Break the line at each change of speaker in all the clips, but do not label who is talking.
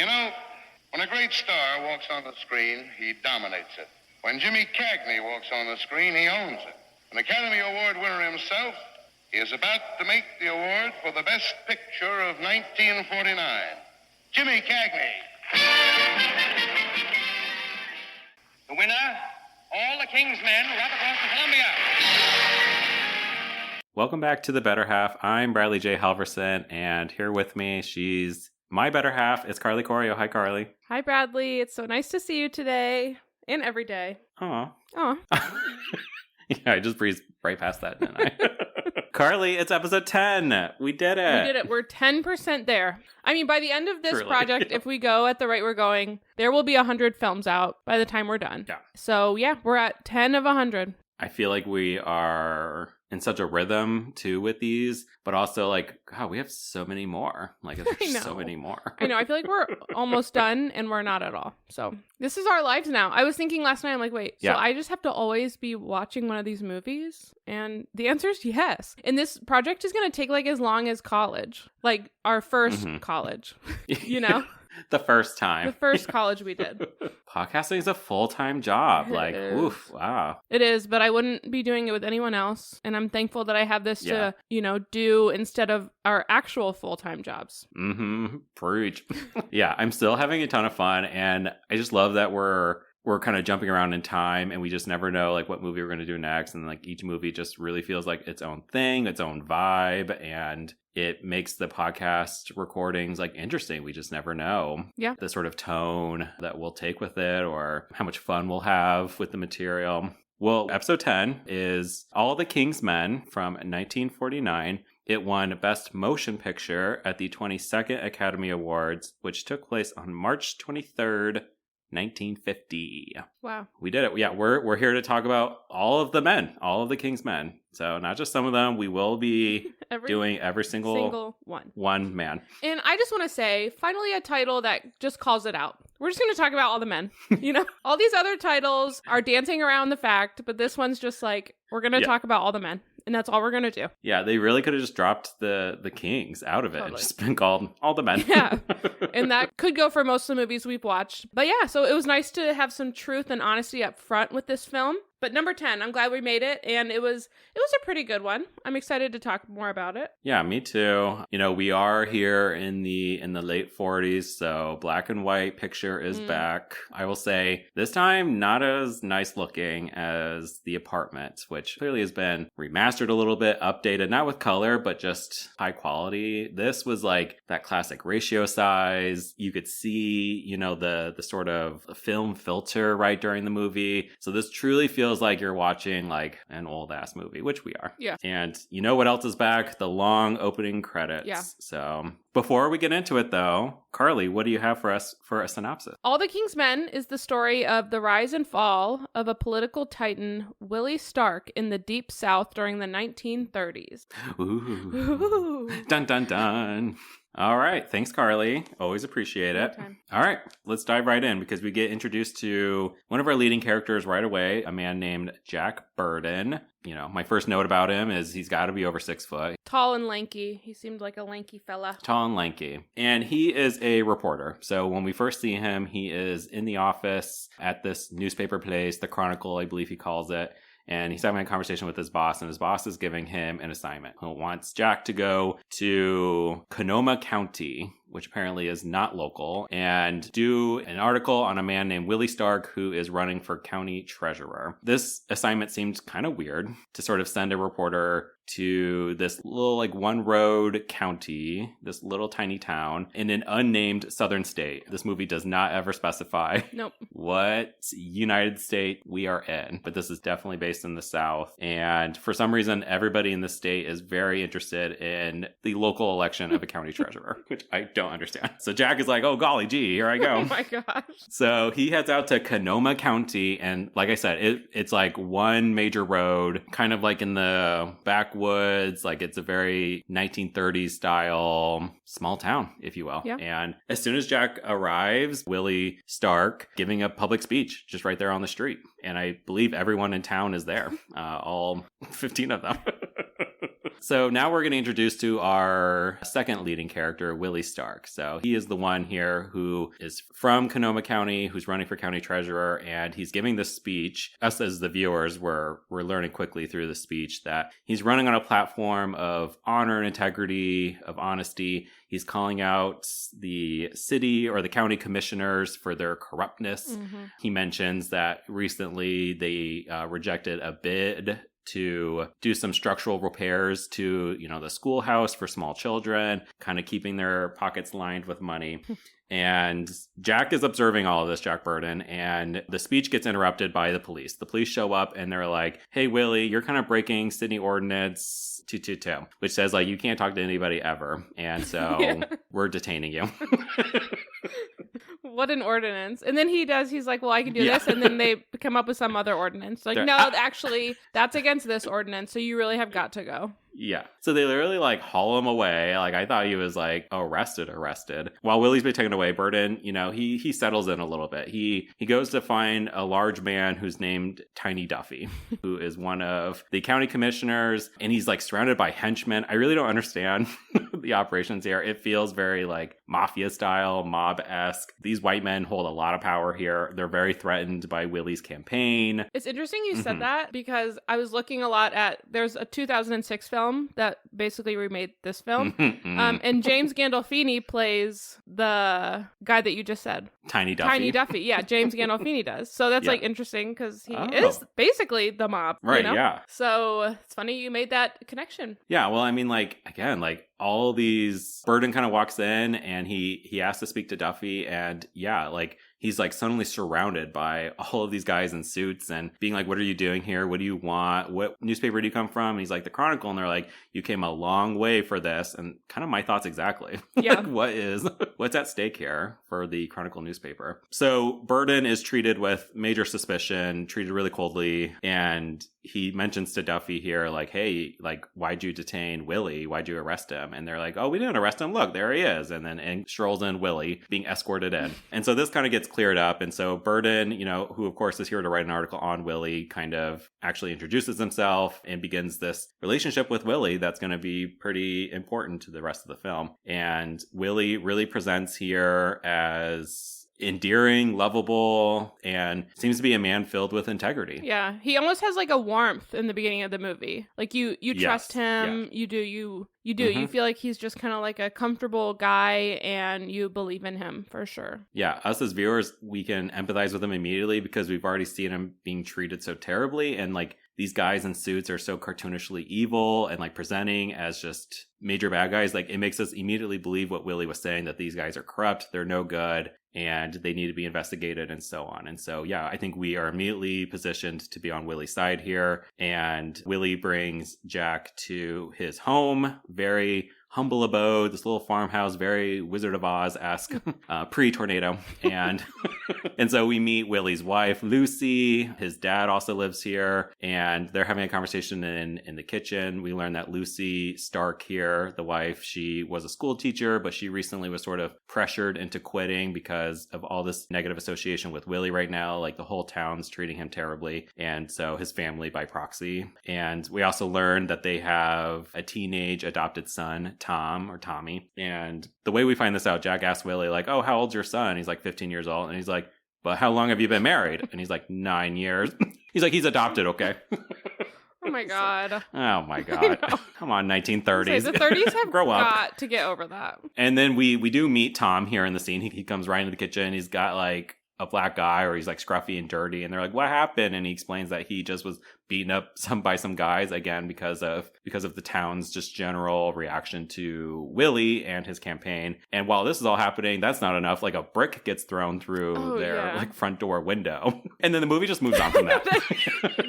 You know, when a great star walks on the screen, he dominates it. When Jimmy Cagney walks on the screen, he owns it. An Academy Award winner himself, he is about to make the award for the Best Picture of 1949. Jimmy Cagney.
The winner, All the King's Men, right across the Columbia.
Welcome back to The Better Half. I'm Bradley J. Halverson, and here with me, she's my better half. It's Carly Corio. Hi, Carly.
Hi, Bradley. It's so nice to see you today and every day.
Aw.
Aw.
Yeah, I just breezed right past that, didn't I? Carly, it's episode 10. We did it.
We did it. We're 10% there. I mean, by the end of this
Truly.
project, if we go at the rate we're going, there will be 100 films out by the time we're done.
Yeah.
So, yeah, we're at 10 of 100.
I feel like we are in such a rhythm, too, with these. But also, like, God, we have so many more. Like, there's so many more.
I know. I feel like we're almost done, and we're not at all. So, this is our lives now. I was thinking last night, I'm like, wait, so I just have to always be watching one of these movies? And the answer is yes. And this project is going to take, like, as long as college. Like, our first college, you know?
The first time.
The first college we did.
Podcasting is a full-time job.
It
like,
is.
oof, wow.
It is, but I wouldn't be doing it with anyone else. And I'm thankful that I have this to, do instead of our actual full-time jobs.
Mm-hmm. Preach. Yeah, I'm still having a ton of fun. And I just love that we're kind of jumping around in time and we just never know like what movie we're going to do next. And like each movie just really feels like its own thing, its own vibe. And it makes the podcast recordings like interesting. We just never know the sort of tone that we'll take with it or how much fun we'll have with the material. Well, episode 10 is All the King's Men from 1949. It won Best Motion Picture at the 22nd Academy Awards, which took place on March 23rd, 1950.
Wow.
We did it. Yeah, we're here to talk about all of the men, all of the King's Men. So not just some of them. We will be doing every single one man.
And I just want to say, finally a title that just calls it out. We're just going to talk about all the men. You know, all these other titles are dancing around the fact, but this one's just like, we're going to talk about all the men. And that's all we're going to do.
Yeah, they really could have just dropped the Kings out of it and just been called All the Men.
Yeah. And that could go for most of the movies we've watched. But yeah, so it was nice to have some truth and honesty up front with this film. But number 10, I'm glad we made it. And it was a pretty good one. I'm excited to talk more about it.
Yeah, me too. You know, we are here in the late 40s, so black and white picture is back. I will say this time not as nice looking as The Apartment, which clearly has been remastered a little bit, updated, not with color, but just high quality. This was like that classic ratio size. You could see, you know, the sort of film filter right during the movie. So this truly feels like you're watching like an old ass movie, which we are.
Yeah.
And you know what else is back? The long opening credits.
Yeah.
So before we get into it though, Carly, what do you have for us for a synopsis?
All the King's Men is the story of the rise and fall of a political titan, Willie Stark, in the Deep South during the 1930s.
Ooh. Dun dun dun. All right. Thanks, Carly. Always appreciate it.
Anytime.
All right. Let's dive right in because we get introduced to one of our leading characters right away, a man named Jack Burden. You know, my first note about him is he's got to be over 6 foot.
Tall and lanky. He seemed like a lanky fella.
Tall and lanky. And he is a reporter. So when we first see him, he is in the office at this newspaper place, the Chronicle, I believe he calls it. And he's having a conversation with his boss, and his boss is giving him an assignment. He wants Jack to go to Sonoma County, which apparently is not local, and do an article on a man named Willie Stark, who is running for county treasurer. This assignment seemed kind of weird to sort of send a reporter to this little like one road county, this little tiny town in an unnamed southern state. This movie does not ever specify what United State we are in, but this is definitely based in the South. And for some reason, everybody in the state is very interested in the local election of a county treasurer, which I don't understand. So Jack is like, oh golly gee, here I go.
Oh my gosh.
So he heads out to Sonoma County, and like I said, it's like one major road, kind of like in the backwoods. Like it's a very 1930s style small town, if you will.
Yeah.
And as soon as Jack arrives, Willie Stark giving a public speech just right there on the street. And I believe everyone in town is there, all 15 of them. So now we're getting introduced to our second leading character, Willie Stark. So he is the one here who is from Sonoma County, who's running for county treasurer, and he's giving this speech. Us as the viewers, we're learning quickly through the speech that he's running on a platform of honor and integrity, of honesty. He's calling out the city or the county commissioners for their corruptness. Mm-hmm. He mentions that recently they rejected a bid to do some structural repairs to, the schoolhouse for small children, kind of keeping their pockets lined with money. And Jack is observing all of this, Jack Burton, and the speech gets interrupted by the police. The police show up and they're like, hey, Willie, you're kind of breaking city ordinance 222, which says, you can't talk to anybody ever. And so we're detaining you.
What an ordinance. And then he's like, well, I can do this. And then they come up with some other ordinance. Like, no, actually, that's against this ordinance. So you really have got to go.
Yeah. So they literally haul him away. I thought he was arrested. While Willie's been taken away, Burton, he settles in a little bit. He goes to find a large man who's named Tiny Duffy, who is one of the county commissioners, and he's surrounded by henchmen. I really don't understand the operations here. It feels very mafia style, mob-esque. These white men hold a lot of power here. They're very threatened by Willie's campaign.
It's interesting you said that because I was looking a lot there's a 2006 film that basically remade this film. And James Gandolfini plays the guy that you just said.
Tiny Duffy.
Tiny Duffy. Yeah, James Gandolfini does. So that's interesting because he is basically the mob.
Right, yeah.
So it's funny you made that connection.
Yeah, well, I mean, again, all these, Burton kind of walks in and he asks to speak to Duffy, and he's suddenly surrounded by all of these guys in suits and being like, what are you doing here? What do you want? What newspaper do you come from? And he's like, the Chronicle. And they're like, you came a long way for this. And kind of my thoughts exactly.
Yeah.
What's at stake here for the Chronicle newspaper? So Burton is treated with major suspicion, treated really coldly. And he mentions to Duffy here, hey, why'd you detain Willie? Why'd you arrest him? And they're like, oh, we didn't arrest him. Look, there he is. And then strolls in Willie being escorted in. And so this kind of gets cleared up. And so Burton, who of course is here to write an article on Willie, kind of actually introduces himself and begins this relationship with Willie that's going to be pretty important to the rest of the film. And Willie really presents here as endearing, lovable, and seems to be a man filled with integrity.
Yeah, he almost has a warmth in the beginning of the movie. You trust him.
Yeah.
You do. You feel like he's just kind of a comfortable guy, and you believe in him for sure.
Yeah, us as viewers, we can empathize with him immediately because we've already seen him being treated so terribly, and these guys in suits are so cartoonishly evil and presenting as just major bad guys. It makes us immediately believe what Willie was saying, that these guys are corrupt, they're no good, and they need to be investigated and so on. And so, yeah, I think we are immediately positioned to be on Willie's side here. And Willie brings Jack to his home, very humble abode, this little farmhouse, very Wizard of Oz-esque, pre-tornado. And and so we meet Willie's wife, Lucy. His dad also lives here, and they're having a conversation in the kitchen. We learn that Lucy Stark here, the wife, she was a school teacher, but she recently was sort of pressured into quitting because of all this negative association with Willie right now. The whole town's treating him terribly, and so his family by proxy. And we also learned that they have a teenage adopted son, Tom or Tommy. And the way we find this out, Jack asks Willie, oh, how old's your son? He's 15 years old. And he's like, but how long have you been married? And he's 9 years. He's he's adopted, okay?
Oh my God.
Oh my God. Come on, 1930s.
The 30s have
Grow up.
got to get over that.
And then we do meet Tom here in the scene. He comes right into the kitchen. He's got a black eye, or he's scruffy and dirty. And they're like, what happened? And he explains that he just was beaten up by some guys, again, because of the town's just general reaction to Willie and his campaign. And while this is all happening, that's not enough. A brick gets thrown through their front door window. And then the movie just moves on from that.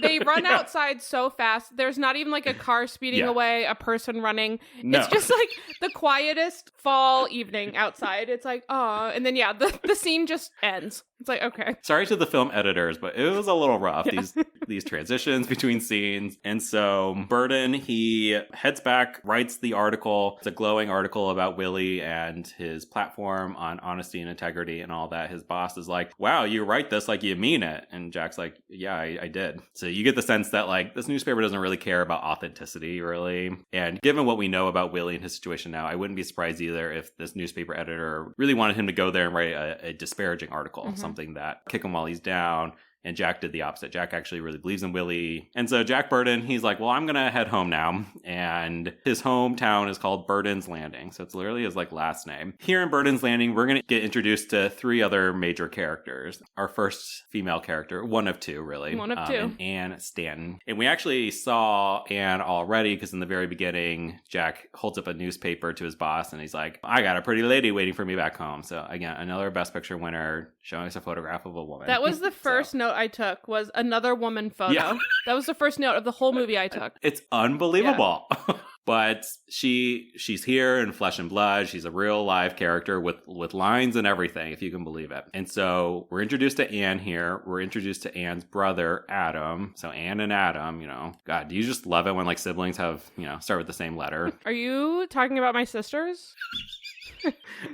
They run outside so fast. There's not even a car speeding away, a person running. No. It's just the quietest fall evening outside. It's oh, and then the scene just ends. It's okay.
Sorry to the film editors, but it was a little rough. Yeah. these transitions between scenes. And so Burden, he heads back, writes the article. It's a glowing article about Willie and his platform on honesty and integrity and all that. His boss is like, wow, you write this like you mean it. And Jack's like, yeah, I did. So you get the sense that like this newspaper doesn't really care about authenticity, really. And given what we know about Willie and his situation now, I wouldn't be surprised either if this newspaper editor really wanted him to go there and write a disparaging article, something that kick him while he's down. And Jack did the opposite. Jack actually really believes in Willie. And so Jack Burden, he's like, well, I'm going to head home now. And his hometown is called Burden's Landing. So it's literally his like last name. Here in Burden's Landing, we're going to get introduced to 3 other major characters. Our first female character, one of 2, really.
One of 2.
Anne Stanton. And we actually saw Anne already because in the very beginning, Jack holds up a newspaper to his boss and he's like, I got a pretty lady waiting for me back home. So again, another Best Picture winner showing us a photograph of a woman.
That was the first note I took was another woman photo. Yeah. That was the first note of the whole movie I took.
It's unbelievable. Yeah. But she's here in flesh and blood. She's a real live character with lines and everything, if you can believe it. And so we're introduced to Anne here. We're introduced to Anne's brother, Adam. So Anne and Adam, God, do you just love it when like siblings have, start with the same letter?
Are you talking about my sisters?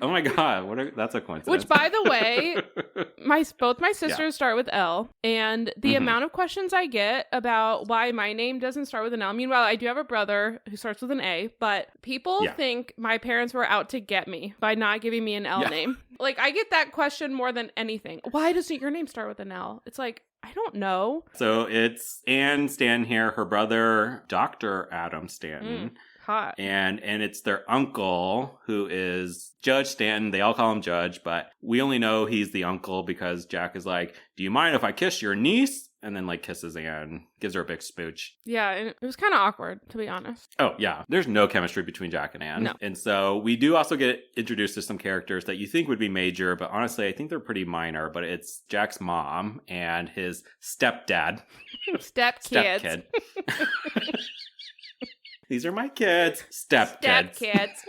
Oh my God, that's a coincidence.
Which, by the way, both my sisters start with L, and the amount of questions I get about why my name doesn't start with an L. Meanwhile, I do have a brother who starts with an A, but people think my parents were out to get me by not giving me an L name. Like, I get that question more than anything. Why doesn't your name start with an L? It's like, I don't know.
So it's Anne Stanton here, her brother, Dr. Adam Stanton.
Hot.
And it's their uncle who is Judge Stanton. They all call him Judge, but we only know he's the uncle because Jack is like, do you mind if I kiss your niece? And then like kisses Anne, gives her a big smooch.
Yeah, and it was kind of awkward, to be honest.
Oh, yeah. There's no chemistry between Jack and Anne.
No.
And so we do also get introduced to some characters that you think would be major, but honestly, I think they're pretty minor. But it's Jack's mom and his stepdad.
Stepkid.
These are my kids. Stepkids.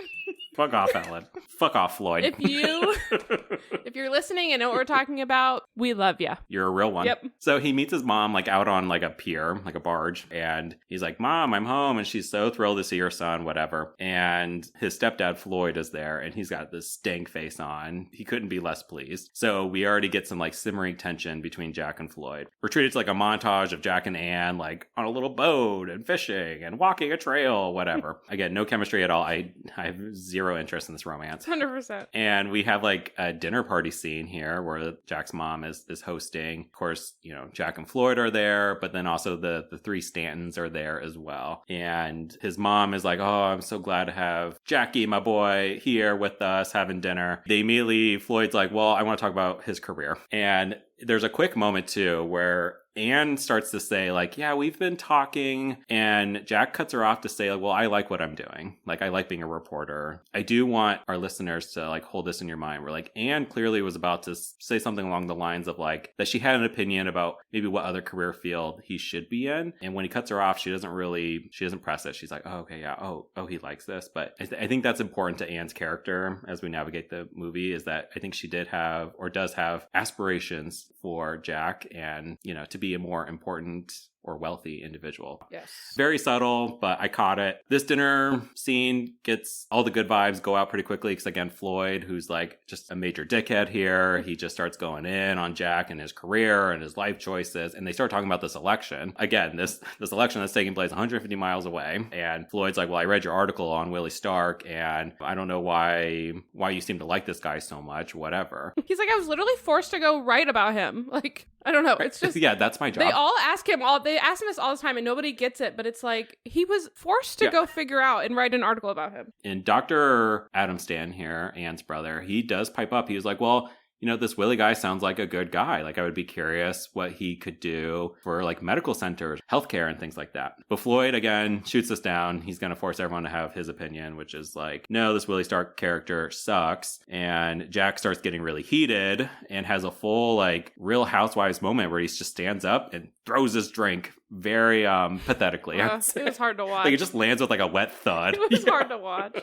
Fuck off, Ellen. Fuck off, Floyd.
If you're listening and know what we're talking about, we love you.
You're a real one.
Yep.
So he meets his mom like out on like a pier, like a barge, and he's like, Mom, I'm home. And she's so thrilled to see her son, whatever. And his stepdad, Floyd, is there, and he's got this stank face on. He couldn't be less pleased. So we already get some like simmering tension between Jack and Floyd. We're treated to like a montage of Jack and Anne like on a little boat and fishing and walking a trail, whatever. Again, no chemistry at all. I have zero interest in this romance.
100%.
And we have like a dinner party scene here where Jack's mom is hosting. Of course, Jack and Floyd are there, but then also the 3 Stantons are there as well. And his mom is like, oh, I'm so glad to have Jackie, my boy, here with us having dinner. Floyd's like, well, I want to talk about his career. And there's a quick moment too where Anne starts to say like, yeah, we've been talking, and Jack cuts her off to say like, well, I like what I'm doing. Like, I like being a reporter. I do want our listeners to like hold this in your mind. Where like Anne clearly was about to say something along the lines of like that she had an opinion about maybe what other career field he should be in. And when he cuts her off, she doesn't press it. She's like, oh, okay, yeah. Oh, he likes this. But I think that's important to Anne's character as we navigate the movie, is that I think she does have aspirations for Jack and, to be a more important or wealthy individual.
Yes.
Very subtle, but I caught it. This dinner scene gets all the good vibes go out pretty quickly because, again, Floyd, who's like just a major dickhead here, he just starts going in on Jack and his career and his life choices. And they start talking about this election. Again, this election that's taking place 150 miles away. And Floyd's like, well, I read your article on Willie Stark, and I don't know why you seem to like this guy so much, whatever.
He's like, I was literally forced to go write about him. Like, I don't know. It's just...
yeah, that's my job.
They all ask him they ask him this all the time and nobody gets it, but it's like he was forced to go figure out and write an article about him.
And Dr. Adam Stanton here, Anne's brother, he does pipe up. He was like, well, this Willie guy sounds like a good guy. Like, I would be curious what he could do for like medical centers, healthcare, and things like that. But Floyd, again, shoots us down. He's going to force everyone to have his opinion, which is like, no, this Willie Stark character sucks. And Jack starts getting really heated and has a full like Real Housewives moment where he just stands up and throws his drink very pathetically.
It was hard to watch.
Like, it just lands with like a wet thud.
It was hard to watch.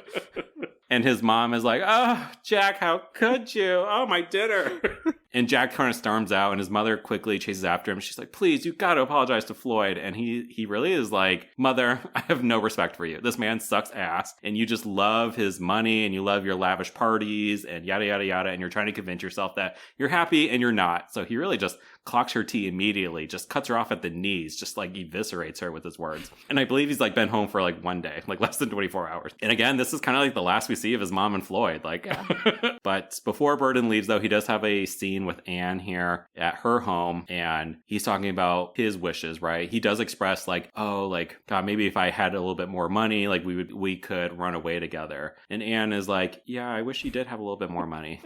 And his mom is like, oh, Jack, how could you? Oh, my dinner. And Jack kind of storms out, and his mother quickly chases after him. She's like, please, you got to apologize to Floyd. And he really is like, Mother, I have no respect for you. This man sucks ass, and you just love his money, and you love your lavish parties, and yada, yada, yada. And you're trying to convince yourself that you're happy, and you're not. So he really just clocks her tea immediately, just cuts her off at the knees, just like eviscerates her with his words. And I believe he's like been home for like one day, like less than 24 hours. And again, this is kind of like the last we see of his mom and Floyd. Like, yeah. But before Burden leaves, though, he does have a scene with Anne here at her home, and he's talking about his wishes, right? He does express like, oh, like, God, maybe if I had a little bit more money, like we could run away together. And Anne is like, yeah, I wish you did have a little bit more money.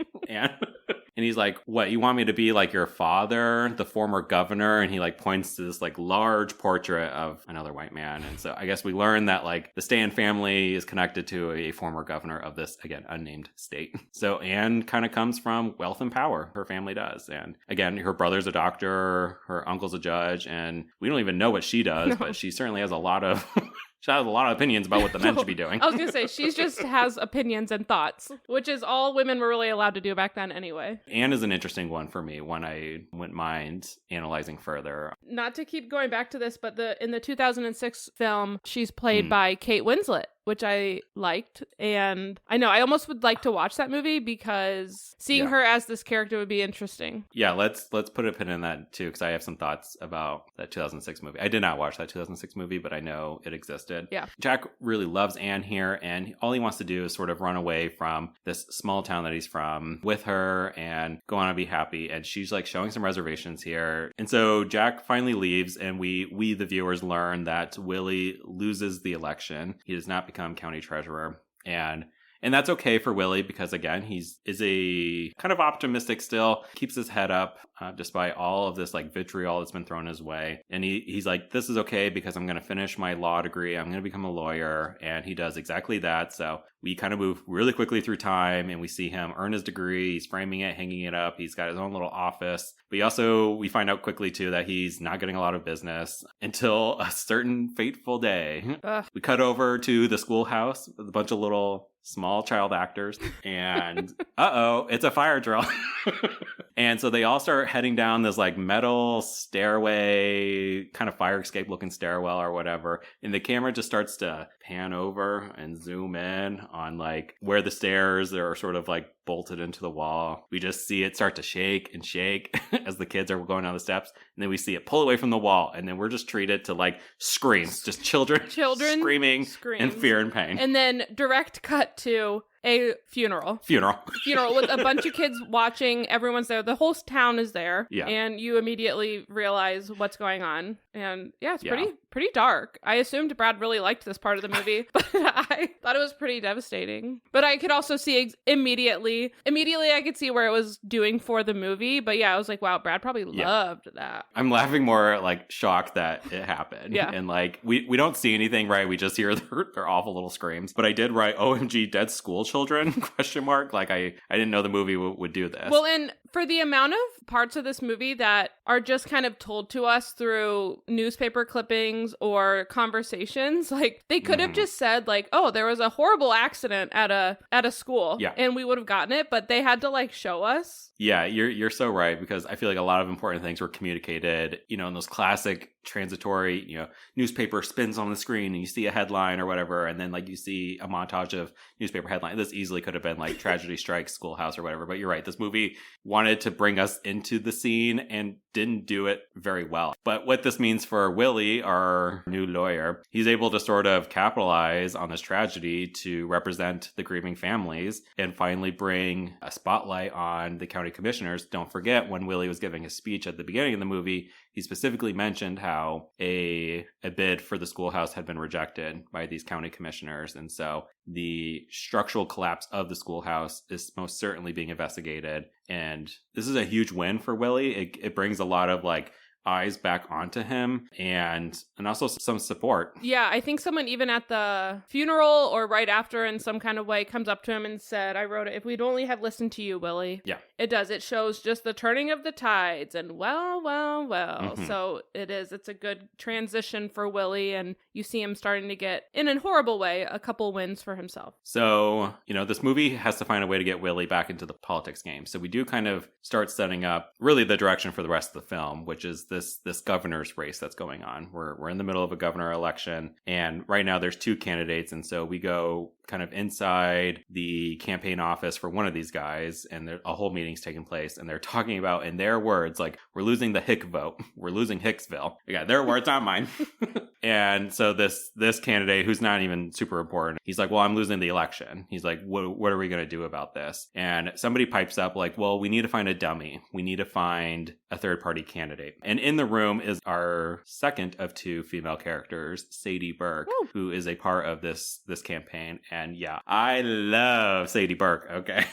And he's like, what, you want me to be like your father, the former governor? And he like points to this like large portrait of another white man. And so I guess we learn that like the Stan family is connected to a former governor of this, again, unnamed state. So Anne kind of comes from wealth and power. Her family does. And again, her brother's a doctor, her uncle's a judge, and we don't even know what she does, but she certainly has a lot of... She has a lot of opinions about what the men should be doing.
I was going to say, she just has opinions and thoughts, which is all women were really allowed to do back then anyway.
Anne is an interesting one for me, one I wouldn't mind analyzing further.
Not to keep going back to this, but in the 2006 film, she's played by Kate Winslet, which I liked. And I know I almost would like to watch that movie because seeing her as this character would be interesting.
Yeah, let's put a pin in that too, because I have some thoughts about that 2006 movie. I did not watch that 2006 movie, but I know it existed.
Yeah.
Jack really loves Anne here, and all he wants to do is sort of run away from this small town that he's from with her and go on and be happy. And she's like showing some reservations here. And so Jack finally leaves, and we the viewers learn that Willie loses the election. He does not become county treasurer. And that's okay for Willie because, again, is a kind of optimistic still, keeps his head up despite all of this like vitriol that's been thrown his way. And he's like, this is okay because I'm going to finish my law degree. I'm going to become a lawyer. And he does exactly that. So we kind of move really quickly through time and we see him earn his degree. He's framing it, hanging it up. He's got his own little office. But we find out quickly, too, that he's not getting a lot of business until a certain fateful day. We cut over to the schoolhouse with a bunch of little small child actors, and it's a fire drill. And so they all start heading down this like metal stairway, kind of fire escape looking stairwell or whatever. And the camera just starts to pan over and zoom in on like where the stairs are sort of like bolted into the wall. We just see it start to shake and shake as the kids are going down the steps. And then we see it pull away from the wall. And then we're just treated to like screams, just children screaming in fear and pain.
And then direct cut to a funeral with a bunch of kids watching. Everyone's there. The whole town is there. Yeah. And you immediately realize what's going on. And yeah, it's pretty dark. I assumed Brad really liked this part of the movie, but I thought it was pretty devastating. But I could also see immediately I could see where it was doing for the movie. But yeah, I was like, wow, Brad probably loved that.
I'm laughing more like shocked that it happened. Yeah. And like we don't see anything, right? We just hear their awful little screams. But I did write OMG dead school children ? Like I didn't know the movie would do this.
Well, and for the amount of parts of this movie that are just kind of told to us through newspaper clippings or conversations, like they could have just said like, oh, there was a horrible accident at a school, and we would have gotten it, but they had to like show us.
Yeah, you're so right, because I feel like a lot of important things were communicated, in those classic transitory, newspaper spins on the screen and you see a headline or whatever, and then like you see a montage of newspaper headlines. This easily could have been like tragedy strikes schoolhouse or whatever, but you're right. This movie wanted to bring us into the scene and didn't do it very well. But what this means for Willie, our new lawyer, he's able to sort of capitalize on this tragedy to represent the grieving families and finally bring a spotlight on the county commissioners. Don't forget, when Willie was giving his speech at the beginning of the movie, he specifically mentioned how a bid for the schoolhouse had been rejected by these county commissioners. And so the structural collapse of the schoolhouse is most certainly being investigated. And this is a huge win for Willie. It brings a lot of like eyes back onto him and also some support.
Yeah, I think someone even at the funeral or right after in some kind of way comes up to him and said, I wrote it, if we'd only have listened to you, Willie.
Yeah.
It does. It shows just the turning of the tides and well.
Mm-hmm.
So it's a good transition for Willie, and you see him starting to get, in a horrible way, a couple wins for himself.
So, this movie has to find a way to get Willie back into the politics game. So we do kind of start setting up really the direction for the rest of the film, which is this governor's race that's going on. We're in the middle of a governor election, and right now there's two candidates, and so we go kind of inside the campaign office for one of these guys, and a whole meeting's taking place, and they're talking about, in their words, like, we're losing the Hick vote. We're losing Hicksville. Yeah, their words, not mine. And so this candidate, who's not even super important, he's like, well, I'm losing the election. He's like, what are we going to do about this? And somebody pipes up like, well, we need to find a dummy. We need to find a third-party candidate. And in the room is our second of two female characters, Sadie Burke,
Woo.
who is a part of this campaign. And yeah, I love Sadie Burke. Okay.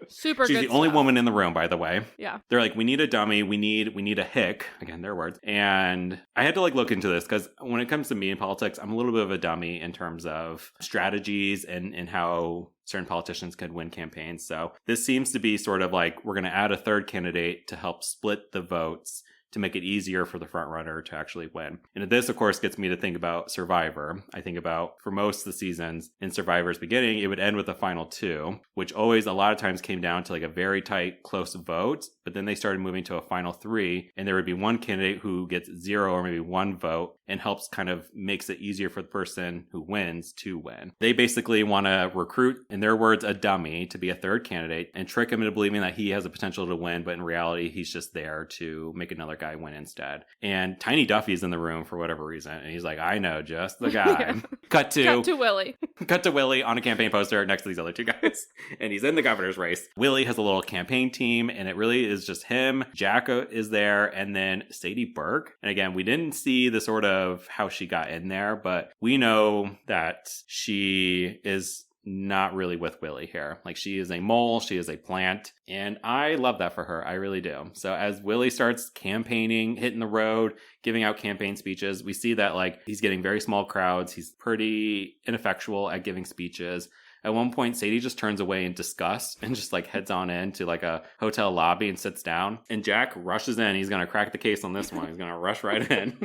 Super
She's
good
the only
stuff.
woman in the room, by the way.
Yeah.
They're like, we need a dummy. We need a hick. Again, their words. And I had to look into this because when it comes to me in politics, I'm a little bit of a dummy in terms of strategies and how certain politicians could win campaigns. So this seems to be sort of like, we're going to add a third candidate to help split the votes to make it easier for the front runner to actually win. And this, of course, gets me to think about Survivor. I think about, for most of the seasons in Survivor's beginning, it would end with the final two, which always a lot of times came down to like a very tight, close vote. But then they started moving to a final three, and there would be one candidate who gets 0 or maybe 1 vote and helps kind of makes it easier for the person who wins to win. They basically want to recruit, in their words, a dummy to be a third candidate and trick him into believing that he has a potential to win, but in reality, he's just there to make another guy win instead. And Tiny Duffy's in the room for whatever reason, and he's like, I know, just the guy.
Yeah.
Cut to
Willie.
Cut to Willie on a campaign poster next to these other two guys, and he's in the governor's race. Willie has a little campaign team, and it really is just him. Jack is there, and then Sadie Burke. And again, we didn't see the sort of how she got in there, but we know that she is not really with Willie here. Like, she is a mole, she is a plant, and I love that for her. I really do. So as Willie starts campaigning, hitting the road, giving out campaign speeches, we see that like he's getting very small crowds. He's pretty ineffectual at giving speeches. At one point, Sadie just turns away in disgust and just like heads on into like a hotel lobby and sits down. And Jack rushes in. He's going to crack the case on this one. He's going to rush right in.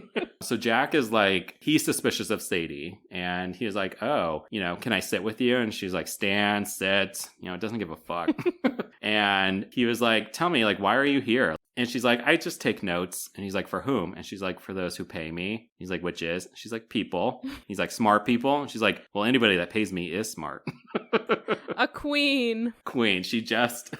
So Jack is like, he's suspicious of Sadie. And he's like, oh, can I sit with you? And she's like, stand, sit. It doesn't give a fuck. And he was like, tell me, like, why are you here? And she's like, I just take notes. And he's like, for whom? And she's like, for those who pay me. He's like, which is? She's like, people. He's like, smart people. And she's like, well, anybody that pays me is smart.
A queen.
Queen. She just...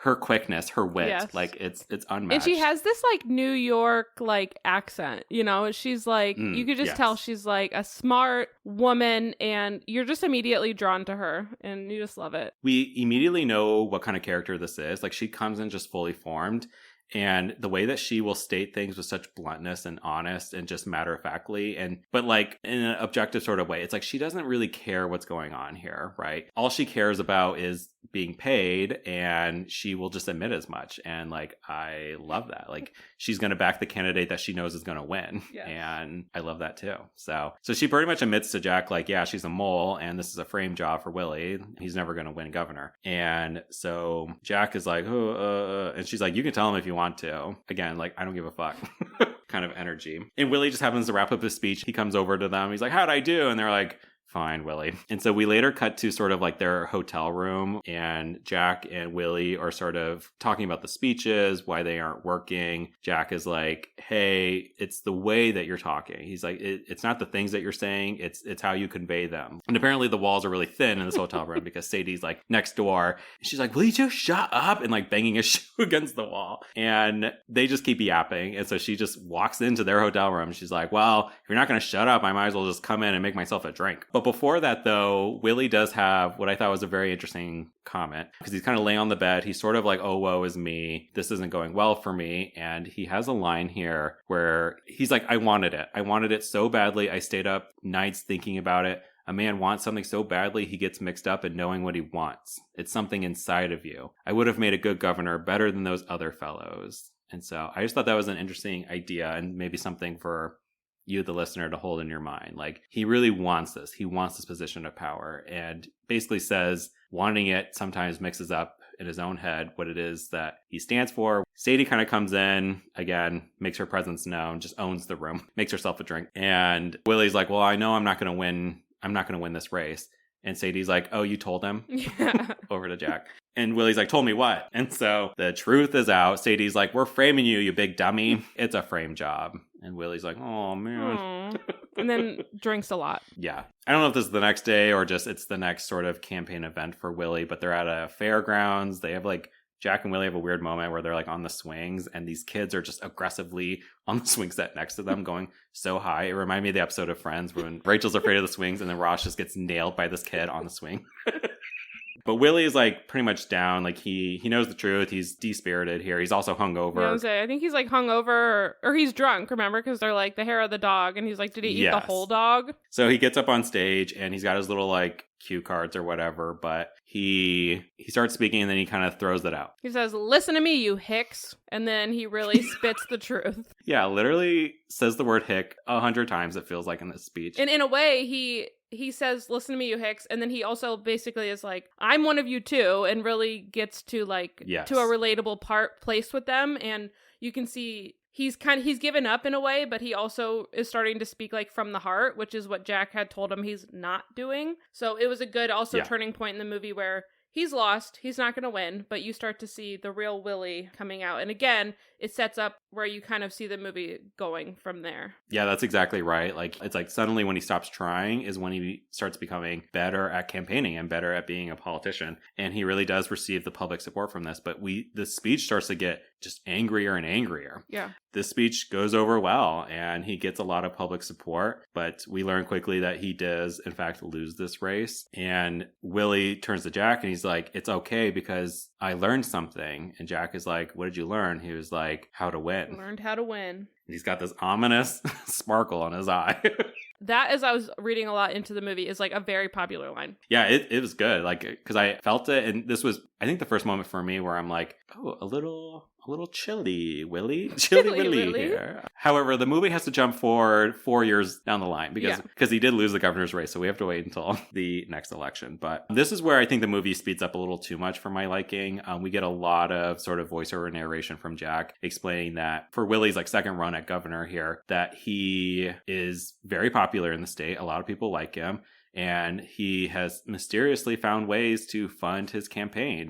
her quickness, her wit,
yes.
Like it's unmatched.
And she has this like New York like accent, she's like, you could just tell she's like a smart woman, and you're just immediately drawn to her and you just love it.
We immediately know what kind of character this is. Like, she comes in just fully formed. And the way that she will state things with such bluntness and honest and just matter-of-factly, but like in an objective sort of way, it's like she doesn't really care what's going on here, right? All she cares about is being paid, and she will just admit as much. And like, I love that. Like, she's going to back the candidate that she knows is going to win.
Yes.
And I love that too. So she pretty much admits to Jack, like, yeah, she's a mole and this is a frame job for Willie. He's never going to win governor. And so Jack is like, and she's like, you can tell him if you want to. Again, like, I don't give a fuck. Kind of energy. And Willie just happens to wrap up his speech. He comes over to them. He's like, how'd I do? And they're like, fine, Willie. And so we later cut to sort of like their hotel room, and Jack and Willie are sort of talking about the speeches, why they aren't working. Jack is like, hey, it's the way that you're talking. He's like, it's not the things that you're saying, it's how you convey them. And apparently the walls are really thin in this hotel room because Sadie's like next door. And she's like, will you just shut up? And like banging a shoe against the wall. And they just keep yapping. And so she just walks into their hotel room. She's like, well, if you're not going to shut up, I might as well just come in and make myself a drink. But before that, though, Willie does have what I thought was a very interesting comment, because he's kind of laying on the bed. He's sort of like, oh, woe is me. This isn't going well for me. And he has a line here where he's like, I wanted it. I wanted it so badly. I stayed up nights thinking about it. A man wants something so badly he gets mixed up in knowing what he wants. It's something inside of you. I would have made a good governor, better than those other fellows. And so I just thought that was an interesting idea and maybe something for you, the listener, to hold in your mind. Like, he really wants this. He wants this position of power, and basically says wanting it sometimes mixes up in his own head what it is that he stands for. Sadie kind of comes in, again, makes her presence known, just owns the room, makes herself a drink. And Willie's like, well, I know I'm not going to win. I'm not going to win this race. And Sadie's like, oh, you told him?
Yeah.
Over to Jack. And Willie's like, told me what? And so the truth is out. Sadie's like, we're framing you, you big dummy. It's a frame job. And Willie's like, oh, man.
Aww. And then drinks a lot.
Yeah. I don't know if this is the next day or just it's the next sort of campaign event for Willie, but they're at a fairgrounds. They have like, Jack and Willie have a weird moment where they're like on the swings and these kids are just aggressively on the swing set next to them going so high. It reminded me of the episode of Friends when Rachel's afraid of the swings and then Ross just gets nailed by this kid on the swing. But Willie is like pretty much down. Like he knows the truth. He's dispirited here. He's also hungover.
Yeah, I think he's like hungover or he's drunk, remember? Because they're like the hair of the dog. And he's like, did he eat the whole dog? So
he gets up on stage and he's got his little like cue cards or whatever. But he starts speaking and then he kind of throws it out.
He says, listen to me, you hicks. And then he really spits the truth.
Yeah, literally says the word hick 100 times, it feels like, in this speech.
And in a way, he says, listen to me, you hicks. And then he also basically is like, I'm one of you too. And really gets to like, to a relatable place with them. And you can see he's given up in a way, but he also is starting to speak like from the heart, which is what Jack had told him he's not doing. So it was a good turning point in the movie where he's lost. He's not going to win, but you start to see the real Willie coming out. And again, it sets up where you kind of see the movie going from there.
Yeah, that's exactly right. Like, it's like suddenly when he stops trying is when he starts becoming better at campaigning and better at being a politician. And he really does receive the public support from this. But the speech starts to get just angrier and angrier.
Yeah.
This speech goes over well and he gets a lot of public support, but we learn quickly that he does in fact lose this race. And Willie turns to Jack and he's like, it's okay because I learned something. And Jack is like, what did you learn? He was like, how to win.
Learned how to win.
And he's got this ominous sparkle on his eye.
That, as I was reading a lot into the movie, is like a very popular line.
Yeah, it was good. Like, because I felt it. And this was, I think, the first moment for me where I'm like, oh, a little chilly, Willie. Chilly Willie here. However, the movie has to jump forward 4 years down the line because he did lose the governor's race. So we have to wait until the next election. But this is where I think the movie speeds up a little too much for my liking. We get a lot of sort of voiceover narration from Jack explaining that for Willie's like second run at governor here, that he is very popular in the state. A lot of people like him. And he has mysteriously found ways to fund his campaign.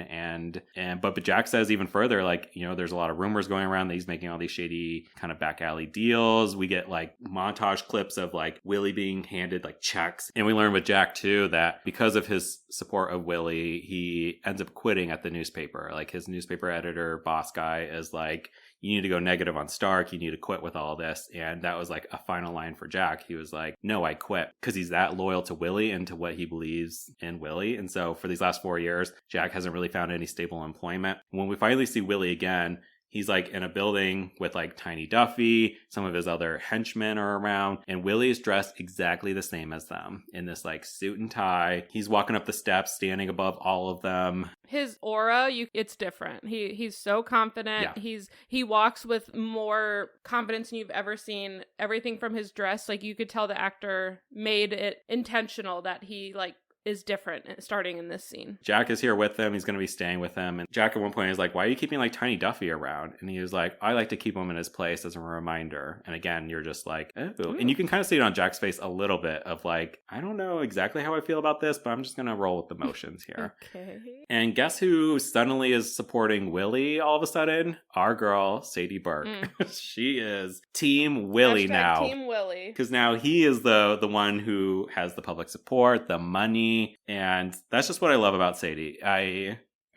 But Jack says even further, like, you know, there's a lot of rumors going around that he's making all these shady kind of back alley deals. We get like montage clips of like Willie being handed like checks. And we learn with Jack too that because of his support of Willie, he ends up quitting at the newspaper. Like his newspaper editor boss guy is like, you need to go negative on Stark. You need to quit with all this. And that was like a final line for Jack. He was like, no, I quit, because he's that loyal to Willie and to what he believes in Willie. And so for these last 4 years, Jack hasn't really found any stable employment. When we finally see Willie again, he's like in a building with like Tiny Duffy. Some of his other henchmen are around. And Willie is dressed exactly the same as them in this like suit and tie. He's walking up the steps, standing above all of them.
His aura, it's different. He's so confident. Yeah. He walks with more confidence than you've ever seen. Everything from his dress, like you could tell the actor made it intentional that he like is different starting in this scene. Jack is here with him. He's going to be staying with him. And Jack at one point is like, why are you keeping like Tiny Duffy around? And he was like, I like to keep him in his place as a reminder. And again, you're just like, oh. Ooh. And you can kind of see it on Jack's face a little bit of like, I don't know exactly how I feel about this, but I'm just going to roll with the motions here. Okay. And guess who suddenly is supporting Willie all of a sudden? Our girl, Sadie Burke. She is Team Willie now. Team Willie. Because now he is the one who has the public support, the money. And that's just what I love about Sadie.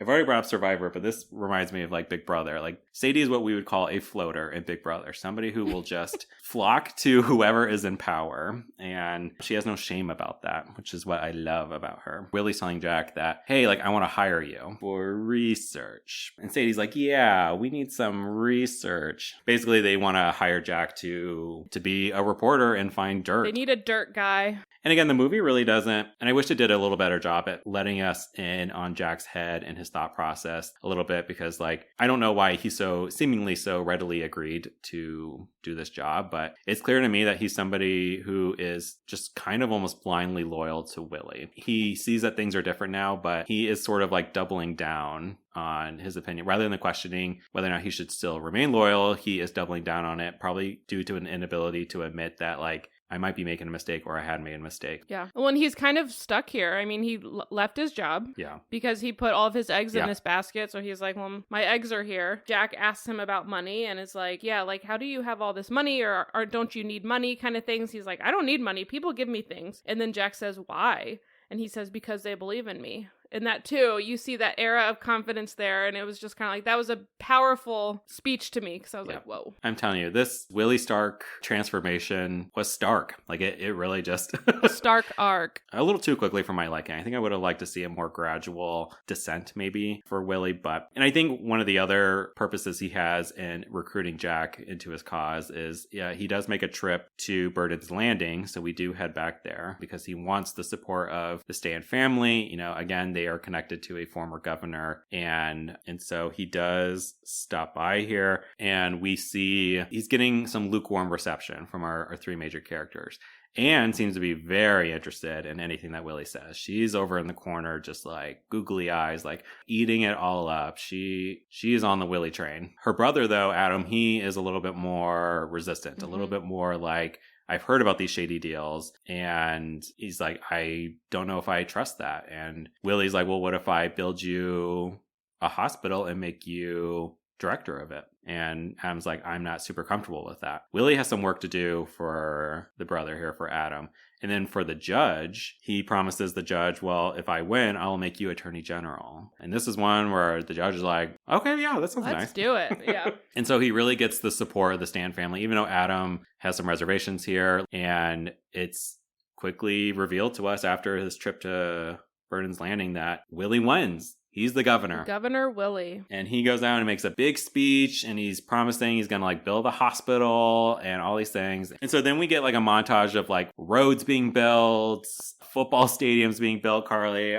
I've already brought up Survivor, but this reminds me of like Big Brother. Like Sadie is what we would call a floater in Big Brother, somebody who will just flock to whoever is in power. And she has no shame about that, which is what I love about her. Willie's telling Jack that, hey, like I want to hire you for research. And Sadie's like, yeah, we need some research. Basically, they want to hire Jack to be a reporter and find dirt.
They need a dirt guy.
And again, the movie really doesn't, and I wish it did a little better job at letting us in on Jack's head and his thought process a little bit, because like, I don't know why he seemingly so readily agreed to do this job, but it's clear to me that he's somebody who is just kind of almost blindly loyal to Willie. He sees that things are different now, but he is sort of like doubling down on his opinion. Rather than questioning whether or not he should still remain loyal, he is doubling down on it, probably due to an inability to admit that like, I might be making a mistake or I had made a mistake.
Yeah. Well, and he's kind of stuck here. I mean, he left his job.
Yeah.
Because he put all of his eggs in this basket. So he's like, well, my eggs are here. Jack asks him about money and is like, yeah, like, how do you have all this money or don't you need money kind of things? He's like, I don't need money. People give me things. And then Jack says, why? And he says, because they believe in me. And that too, you see that era of confidence there. And it was just kind of like, that was a powerful speech to me because I was like, whoa.
I'm telling you, this Willie Stark transformation was stark. Like it really just...
A Stark arc.
A little too quickly for my liking. I think I would have liked to see a more gradual descent maybe for Willie. And I think one of the other purposes he has in recruiting Jack into his cause is, he does make a trip to Burden's Landing. So we do head back there because he wants the support of the Stan family. You know, again, they are connected to a former governor, and so he does stop by here, and we see he's getting some lukewarm reception from our three major characters. Anne seems to be very interested in anything that Willie says. She's over in the corner, just like googly eyes, like eating it all up. She is on the Willie train. Her brother, though, Adam, he is a little bit more resistant, a little bit more like, I've heard about these shady deals, and he's like, I don't know if I trust that. And Willie's like, well, what if I build you a hospital and make you director of it? And Adam's like, I'm not super comfortable with that. Willie has some work to do for the brother here, for Adam. And then for the judge, he promises the judge, well, if I win, I'll make you attorney general. And this is one where the judge is like, okay, yeah, that sounds nice.
Let's do it. Yeah.
And so he really gets the support of the Stan family, even though Adam has some reservations here. And it's quickly revealed to us after his trip to Burden's Landing that Willie wins. He's the governor.
Governor Willie.
And he goes out and makes a big speech, and he's promising he's going to like build a hospital and all these things. And so then we get like a montage of like roads being built, football stadiums being built, Carly.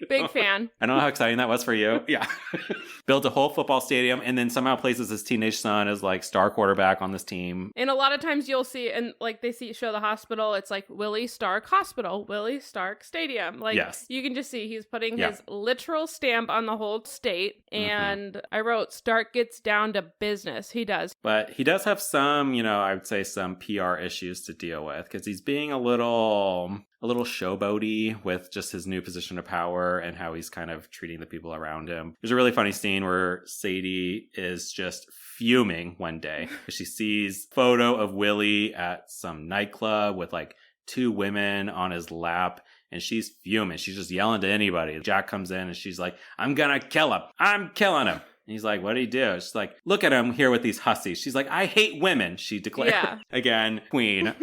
Big fan.
I don't know how exciting that was for you. Yeah. Built a whole football stadium, and then somehow places his teenage son as like star quarterback on this team.
And a lot of times you'll see, and like they show the hospital, it's like Willie Stark Hospital, Willie Stark Stadium. Like you can just see he's putting his literal stamp on the whole state. And I wrote, Stark gets down to business. He does.
But he does have some, I would say some PR issues to deal with, because he's being a little showboaty with just his new position of power and how he's kind of treating the people around him. There's a really funny scene where Sadie is just fuming one day because she sees a photo of Willie at some nightclub with like two women on his lap. And she's fuming. She's just yelling to anybody. Jack comes in and she's like, I'm gonna kill him. I'm killing him. And he's like, what did he do? She's like, look at him here with these hussies. She's like, I hate women, she declared.
Yeah.
Again, queen.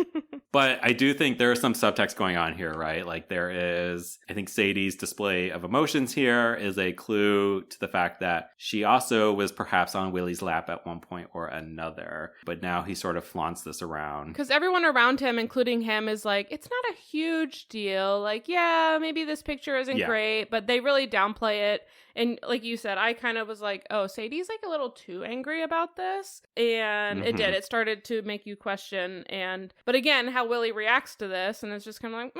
But I do think there is some subtext going on here, right? Like there is, I think Sadie's display of emotions here is a clue to the fact that she also was perhaps on Willie's lap at one point or another. But now he sort of flaunts this around.
Because everyone around him, including him, is like, it's not a huge deal. Like, yeah, maybe this picture isn't great, but they really downplay it. And like you said, I kind of was like, oh, Sadie's like a little too angry about this. And it did. It started to make you question. But again, how Willie reacts to this. And it's just kind of like,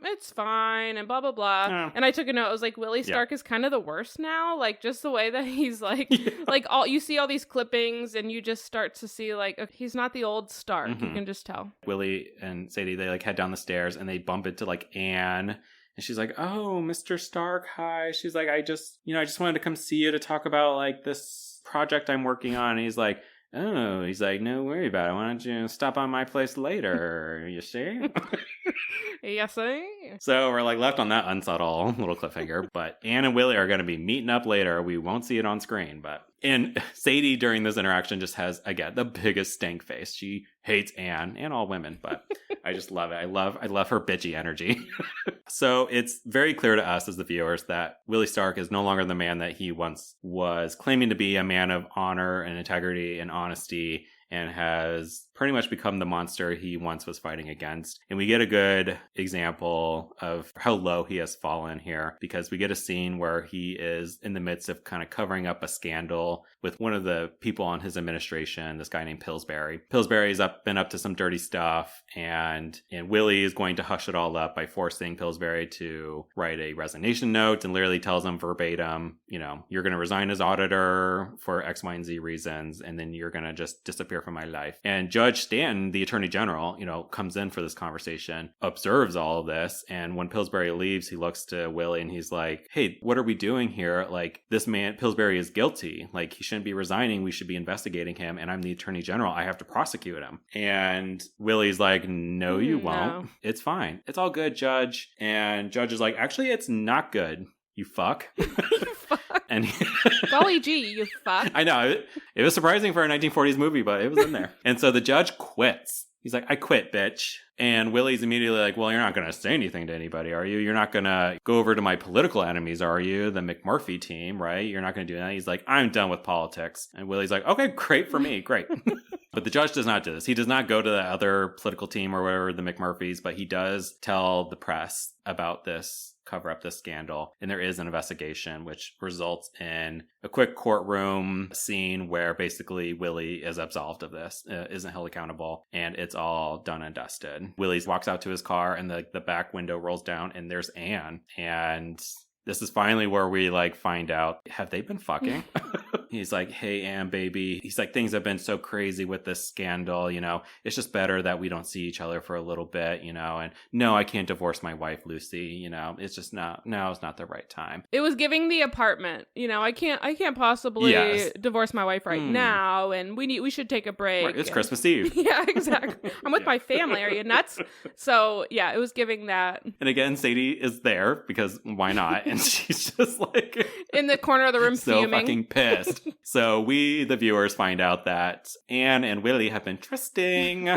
it's fine. And blah, blah, blah. Yeah. And I took a note. I was like, Willie Stark is kind of the worst now. Like just the way that he's like, you see all these clippings and you just start to see like, okay, he's not the old Stark. You can just tell.
Willie and Sadie, they like head down the stairs and they bump into like Anne. And she's like, oh, Mr. Stark, hi. She's like, I just wanted to come see you to talk about like this project I'm working on. And he's like, oh, no worry about it. Why don't you stop on my place later? You see?
Yes, eh?
So we're like left on that unsubtle little cliffhanger. But Anne and Willie are going to be meeting up later. We won't see it on screen, but... And Sadie, during this interaction, just has, again, the biggest stank face. She hates Anne and all women, but I just love it. I love her bitchy energy. So it's very clear to us as the viewers that Willie Stark is no longer the man that he once was, claiming to be a man of honor and integrity and honesty, and has pretty much become the monster he once was fighting against. And we get a good example of how low he has fallen here, because we get a scene where he is in the midst of kind of covering up a scandal with one of the people on his administration, this guy named Pillsbury. Pillsbury's been up to some dirty stuff, and Willie is going to hush it all up by forcing Pillsbury to write a resignation note, and literally tells him verbatim, you're going to resign as auditor for X, Y, and Z reasons, and then you're going to just disappear from my life. And Judge Stanton, the Attorney General, comes in for this conversation, observes all of this, and when Pillsbury leaves, he looks to Willie and he's like, hey, what are we doing here? Like, this man, Pillsbury, is guilty. Like, he shouldn't be resigning. We should be investigating him, and I'm the Attorney General. I have to prosecute him. And Willie's like, no, you won't. No. It's fine. It's all good, Judge. And Judge is like, actually, it's not good. You fuck.
You fuck.
And
golly gee, you fuck.
I know. It was surprising for a 1940s movie, but it was in there. And so the judge quits. He's like, I quit, bitch. And Willie's immediately like, well, you're not going to say anything to anybody, are you? You're not going to go over to my political enemies, are you? The McMurphy team, right? You're not going to do that. He's like, I'm done with politics. And Willie's like, okay, great for me. Great. But the judge does not do this. He does not go to the other political team or whatever, the McMurphys, but he does tell the press about this, cover up this scandal. And there is an investigation, which results in a quick courtroom scene where basically Willie is absolved of this, isn't held accountable, and it's all done and dusted. Willie walks out to his car, and the back window rolls down, and there's Anne. And this is finally where we find out, have they been fucking? He's like, hey, Anne, baby. He's like, things have been so crazy with this scandal, it's just better that we don't see each other for a little bit, and no, I can't divorce my wife, Lucy, it's just now is not the right time.
It was giving the apartment, I can't possibly divorce my wife right now, and we should take a break.
Right, it's Christmas Eve.
Yeah, exactly. I'm with my family. Are you nuts? So yeah, it was giving that.
And again, Sadie is there because why not? And she's just like
in the corner of the room,
so
fuming.
Fucking pissed. So we, the viewers, find out that Anne and Willie have been trysting.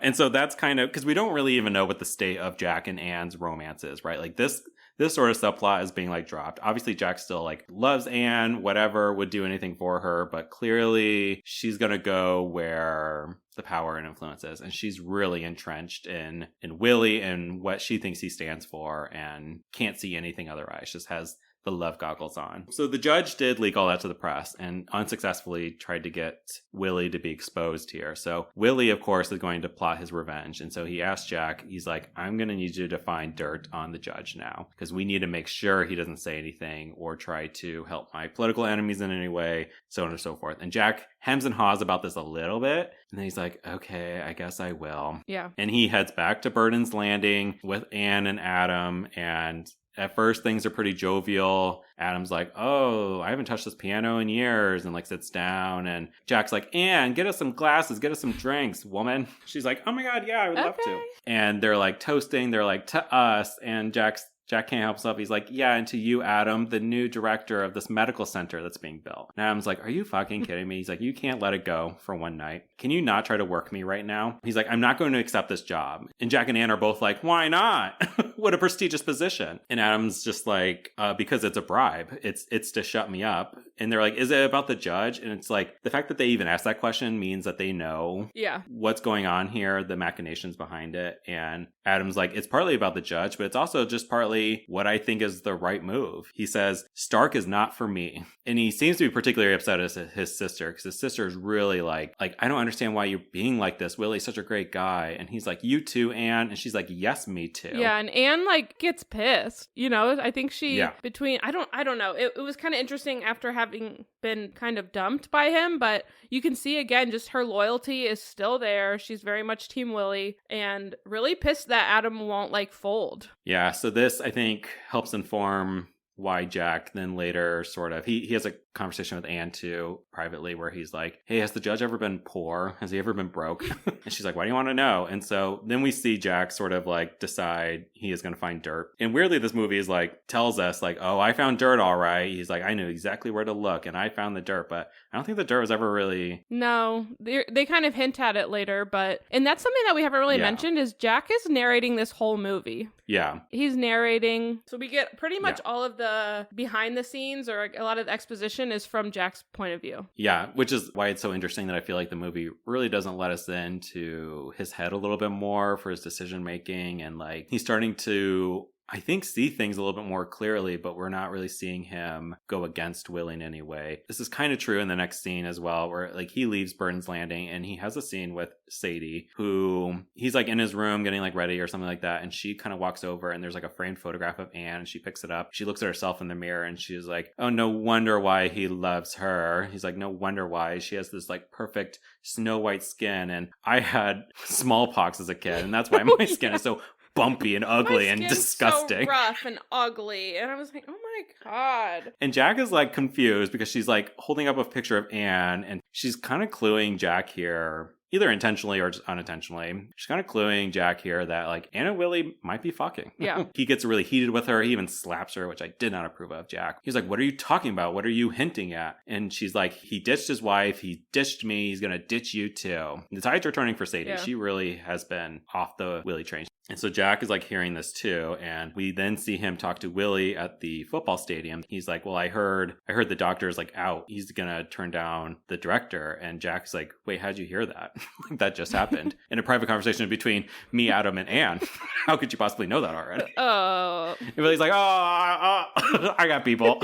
And so that's kind of, because we don't really even know what the state of Jack and Anne's romance is, right? Like this sort of subplot is being dropped. Obviously, Jack still loves Anne, whatever, would do anything for her, but clearly she's going to go where the power and influence is. And she's really entrenched in Willie and what she thinks he stands for, and can't see anything otherwise. Just has the love goggles on. So the judge did leak all that to the press and unsuccessfully tried to get Willie to be exposed here. So Willie, of course, is going to plot his revenge. And so he asked Jack, he's like, I'm going to need you to find dirt on the judge now, because we need to make sure he doesn't say anything or try to help my political enemies in any way, so on and so forth. And Jack hems and haws about this a little bit. And then he's like, okay, I guess I will.
Yeah.
And he heads back to Burden's Landing with Anne and Adam, and at first, things are pretty jovial. Adam's like, oh, I haven't touched this piano in years, and sits down. And Jack's like, Anne, get us some glasses, get us some drinks, woman. She's like, oh my God, yeah, I would love to. And they're toasting, they're to us. And Jack can't help himself. He's like, yeah, and to you, Adam, the new director of this medical center that's being built. And Adam's like, are you fucking kidding me? He's like, you can't let it go for one night. Can you not try to work me right now? He's like, I'm not going to accept this job. And Jack and Anne are both like, why not? What a prestigious position. And Adam's just like, because it's a bribe. It's to shut me up. And they're like, is it about the judge? And it's like, the fact that they even asked that question means that they know what's going on here, the machinations behind it. And Adam's like, it's partly about the judge, but it's also just partly what I think is the right move. He says, Stark is not for me. And he seems to be particularly upset at his sister, because his sister is really like, I don't understand why you're being like this. Willie's such a great guy. And he's like, you too, Anne. And she's like, yes, me too.
Yeah, and Anne gets pissed. I think she between I don't know. It was kind of interesting after having been kind of dumped by him, but you can see again just her loyalty is still there. She's very much Team Willie, and really pissed that Adam won't fold.
Yeah, so this I think helps inform why Jack then later sort of, he has a conversation with Anne too, privately, where he's like, hey, has the judge ever been poor? Has he ever been broke? And she's like, why do you want to know? And so then we see Jack sort of like decide he is going to find dirt. And weirdly, this movie is like, tells us like, oh, I found dirt all right. He's like, I knew exactly where to look and I found the dirt, but I don't think the dirt was ever really...
No, they kind of hint at it later, and that's something that we haven't really mentioned is Jack is narrating this whole movie.
Yeah.
He's narrating. So we get pretty much all of the behind the scenes, or a lot of the exposition is from Jack's point of view.
Yeah, which is why it's so interesting that I feel like the movie really doesn't let us into his head a little bit more for his decision making. And like, he's starting to, I think, see things a little bit more clearly, but we're not really seeing him go against Willie in any way. This is kind of true in the next scene as well, where like he leaves Burton's Landing and he has a scene with Sadie, who he's like in his room getting like ready or something like that. And she kind of walks over and there's like a framed photograph of Anne and she picks it up. She looks at herself in the mirror and she's like, oh, no wonder why he loves her. He's like, no wonder why. She has this like perfect snow white skin. And I had smallpox as a kid and that's why my skin is so bumpy and ugly and disgusting.
So rough and ugly. And I was like, oh my God.
And Jack is like confused because she's like holding up a picture of Anne and she's kind of cluing Jack here, either intentionally or just unintentionally. She's kind of cluing Jack here that like Anne and Willie might be fucking.
Yeah.
He gets really heated with her. He even slaps her, which I did not approve of, Jack. He's like, what are you talking about? What are you hinting at? And she's like, he ditched his wife. He ditched me. He's going to ditch you too. The tides are turning for Sadie. Yeah. She really has been off the Willie train. And so Jack is like hearing this too. And we then see him talk to Willie at the football stadium. He's like, well, I heard the doctor is like out. He's going to turn down the director. And Jack's like, wait, how'd you hear that? That just happened in a private conversation between me, Adam, and Anne. How could you possibly know that already?
Oh.
And Willie's like, I got people.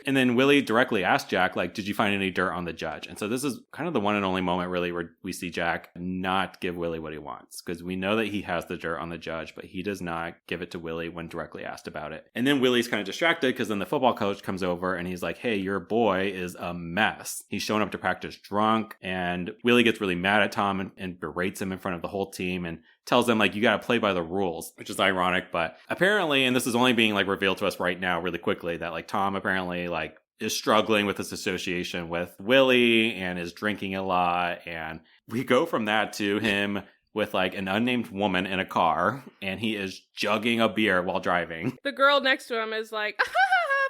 And then Willie directly asked Jack, like, did you find any dirt on the judge? And so this is kind of the one and only moment really where we see Jack not give Willie what he wants, because we know that he has the dirt on the judge, but he does not give it to Willie when directly asked about it. And then Willie's kind of distracted because then the football coach comes over and he's like, hey, your boy is a mess. He's showing up to practice drunk. And Willie gets really mad at Tom and berates him in front of the whole team and tells them like, you got to play by the rules, which is ironic. But apparently, and this is only being like revealed to us right now really quickly, that like Tom apparently like is struggling with this association with Willie and is drinking a lot. And we go from that to him with like an unnamed woman in a car and he is jugging a beer while driving.
The girl next to him is like,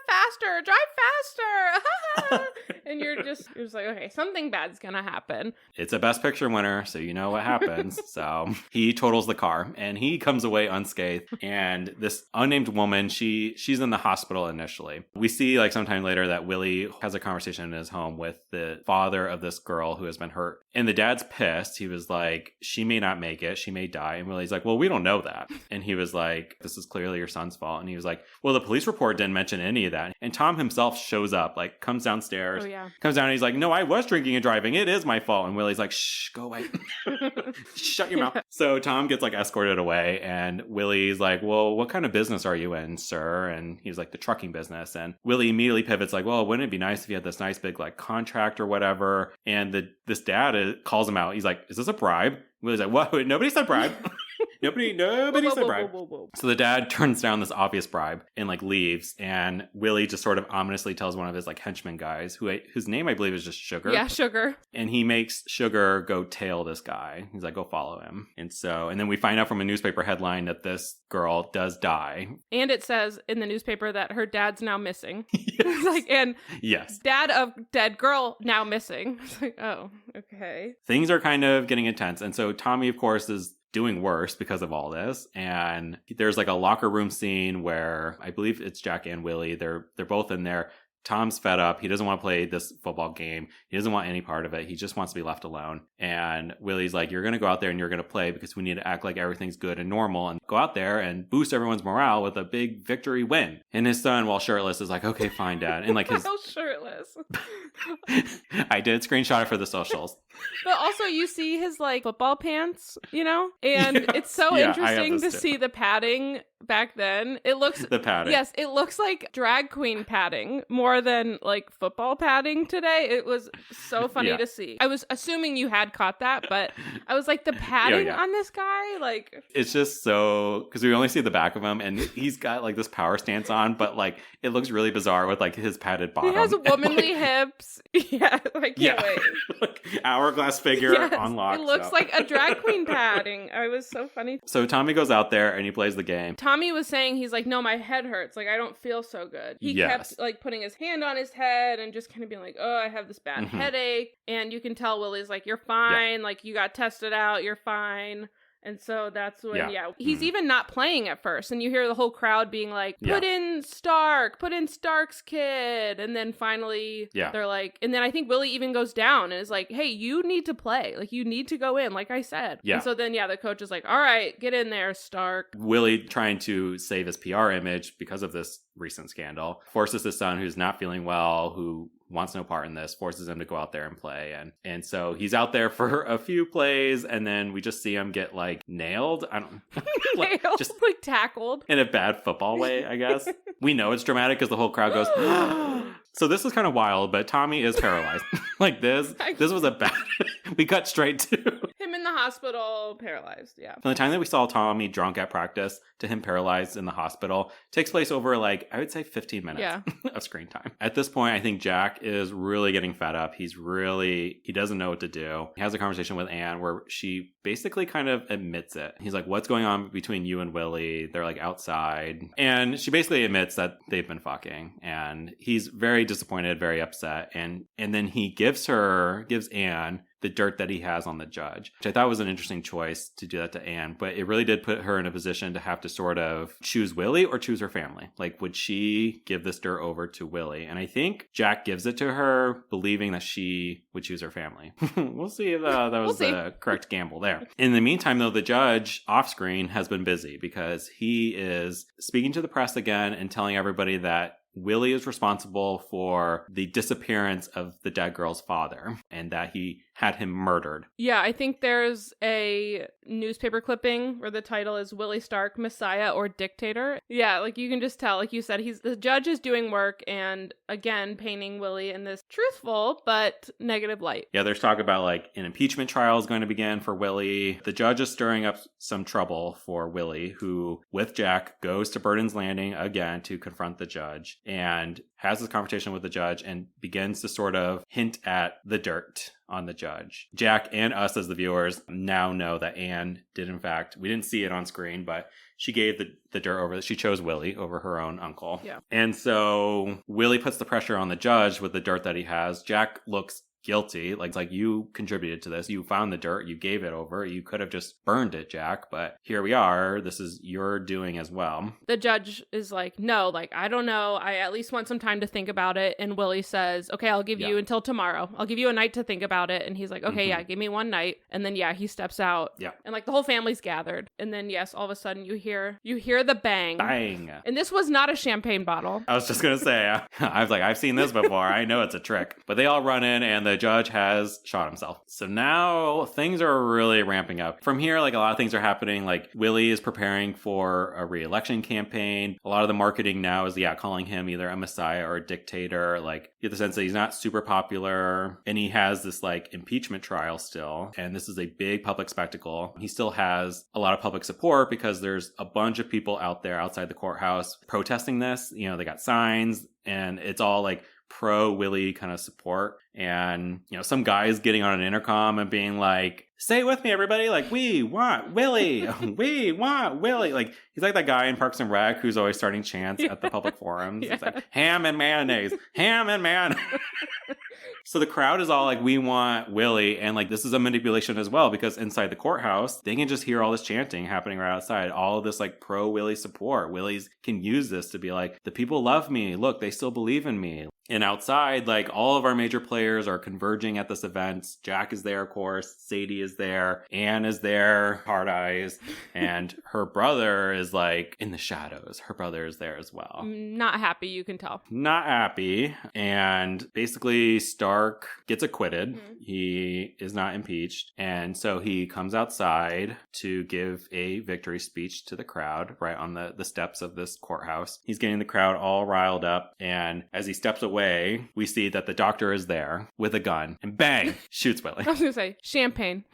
faster, drive faster. And you're just like, okay, something bad's gonna happen.
It's a Best Picture winner, so you know what happens. So he totals the car and he comes away unscathed. And this unnamed woman, she's in the hospital initially. We see like sometime later that Willie has a conversation in his home with the father of this girl who has been hurt. And the dad's pissed. He was like, she may not make it. She may die. And Willie's like, well, we don't know that. And he was like, this is clearly your son's fault. And he was like, well, the police report didn't mention any of that. And Tom himself shows up, like comes downstairs, comes down and he's like, no, I was drinking and driving. It is my fault. And Willie's like, shh, go away. Shut your mouth. So Tom gets like escorted away and Willie's like, well, what kind of business are you in, sir? And he's like, the trucking business. And Willie immediately pivots like, well, wouldn't it be nice if you had this nice big like contract or whatever? And this dad calls him out. He's like, is this a bribe? Willie's like, what? Nobody said bribe. Nobody said bribe. So the dad turns down this obvious bribe and like leaves, and Willie just sort of ominously tells one of his like henchmen guys, whose name I believe is just Sugar.
Yeah, Sugar.
And he makes Sugar go tail this guy. He's like, go follow him. And then we find out from a newspaper headline that this girl does die.
And it says in the newspaper that her dad's now missing.
Yes.
Like, and
yes,
dad of dead girl now missing. It's like, oh, okay.
Things are kind of getting intense. And so Tommy, of course, is doing worse because of all this. And there's like a locker room scene where I believe it's Jack and Willie. They're both in there. Tom's fed up. He doesn't want to play this football game. He doesn't want any part of it. He just wants to be left alone. And Willie's like, you're going to go out there and you're going to play because we need to act like everything's good and normal and go out there and boost everyone's morale with a big victory win. And his son, while shirtless, is like, okay, fine, Dad. And like his...
shirtless.
I did screenshot it for the socials.
But also you see his like football pants, you know? And it's so interesting to see the padding back then. It looks
the padding.
Yes, it looks like drag queen padding more than like football padding today. It was so funny to see. I was assuming you had caught that, but I was like, the padding on this guy, like,
it's just so, because we only see the back of him, and he's got like this power stance on, but like it looks really bizarre with like his padded bottom.
He has womanly hips. Yeah, I can't wait.
Like, hourglass figure on lock.
It looks like a drag queen padding. I was so funny.
So Tommy goes out there and he plays the game.
Tommy was saying, he's like, no, my head hurts. Like, I don't feel so good. He kept like putting his hand on his head and just kind of being like, oh, I have this bad headache. And you can tell Willie's like, you're fine. Like, you got tested out. You're fine. And so that's when, he's even not playing at first. And you hear the whole crowd being like, put in Stark's kid. And then finally, they're like, and then I think Willie even goes down and is like, hey, you need to play. Like, you need to go in, like I said. Yeah. And so then, the coach is like, all right, get in there, Stark.
Willie, trying to save his PR image because of this recent scandal, forces his son, who's not feeling well, who wants no part in this, forces him to go out there and play. And so he's out there for a few plays, and then we just see him get like nailed. I don't
just like tackled
in a bad football way, I guess. We know it's dramatic because the whole crowd goes, so this is kind of wild, but Tommy is paralyzed. Like this was a bad, we cut straight to
him in the hospital, paralyzed. Yeah.
From the time that we saw Tommy drunk at practice to him paralyzed in the hospital takes place over like, I would say 15 minutes of screen time. At this point, I think Jack is really getting fed up. He doesn't know what to do. He has a conversation with Anne where she basically kind of admits it. He's like, what's going on between you and Willie? They're like outside. And she basically admits that they've been fucking. And he's very disappointed, very upset. And then he gives Anne the dirt that he has on the judge, which I thought was an interesting choice to do that to Anne, but it really did put her in a position to have to sort of choose Willie or choose her family. Like, would she give this dirt over to Willie? And I think Jack gives it to her, believing that she would choose her family. We'll see if that was the correct gamble there. In the meantime, though, the judge off screen has been busy because he is speaking to the press again and telling everybody that Willie is responsible for the disappearance of the dead girl's father and that he had him murdered.
Yeah, I think there's a newspaper clipping where the title is Willie Stark, Messiah or Dictator. Yeah, like you can just tell, like you said, the judge is doing work and again painting Willie in this truthful but negative light.
Yeah, there's talk about like an impeachment trial is going to begin for Willie. The judge is stirring up some trouble for Willie, who with Jack goes to Burden's Landing again to confront the judge and has this conversation with the judge and begins to sort of hint at the dirt on the judge. Jack and us as the viewers now know that Anne did, in fact, we didn't see it on screen, but she gave the dirt over, she chose Willie over her own uncle. Yeah. And so Willie puts the pressure on the judge with the dirt that he has. Jack looks guilty, like you contributed to this, you found the dirt, you gave it over, you could have just burned it, Jack, but here we are, this is your doing as well.
The judge is like, no, like I don't know, I at least want some time to think about it. And Willie says, okay, I'll give you until tomorrow, I'll give you a night to think about it. And he's like, okay, give me one night. And then he steps out, and like the whole family's gathered, and then all of a sudden you hear the bang. And this was not a champagne bottle.
I was just gonna say, I was like, I've seen this before, I know it's a trick. But they all run in and the judge has shot himself. So now things are really ramping up. From here, like a lot of things are happening. Like Willie is preparing for a re-election campaign. A lot of the marketing now is, calling him either a messiah or a dictator. Like you get the sense that he's not super popular. And he has this like impeachment trial still. And this is a big public spectacle. He still has a lot of public support because there's a bunch of people out there outside the courthouse protesting this. They got signs and it's all like pro-Willie kind of support. And, some guy is getting on an intercom and being like, say it with me, everybody. Like, we want Willie. We want Willie. Like, he's like that guy in Parks and Rec who's always starting chants at the public forums. It's like, ham and mayonnaise. Ham and mayonnaise. So the crowd is all like, we want Willie. And like, this is a manipulation as well, because inside the courthouse, they can just hear all this chanting happening right outside. All of this like pro-Willie support. Willies can use this to be like, the people love me. Look, they still believe in me. And outside, like all of our major players cosplayers are converging at this event. Jack is there, of course. Sadie is there. Anne is there, hard eyes. And her brother is like in the shadows. Her brother is there as well.
Not happy, you can tell.
Not happy. And basically Stark gets acquitted. He is not impeached. And so he comes outside to give a victory speech to the crowd right on the steps of this courthouse. He's getting the crowd all riled up. And as he steps away, we see that the doctor is there with a gun and bang, shoots Willie.
I was going to say champagne.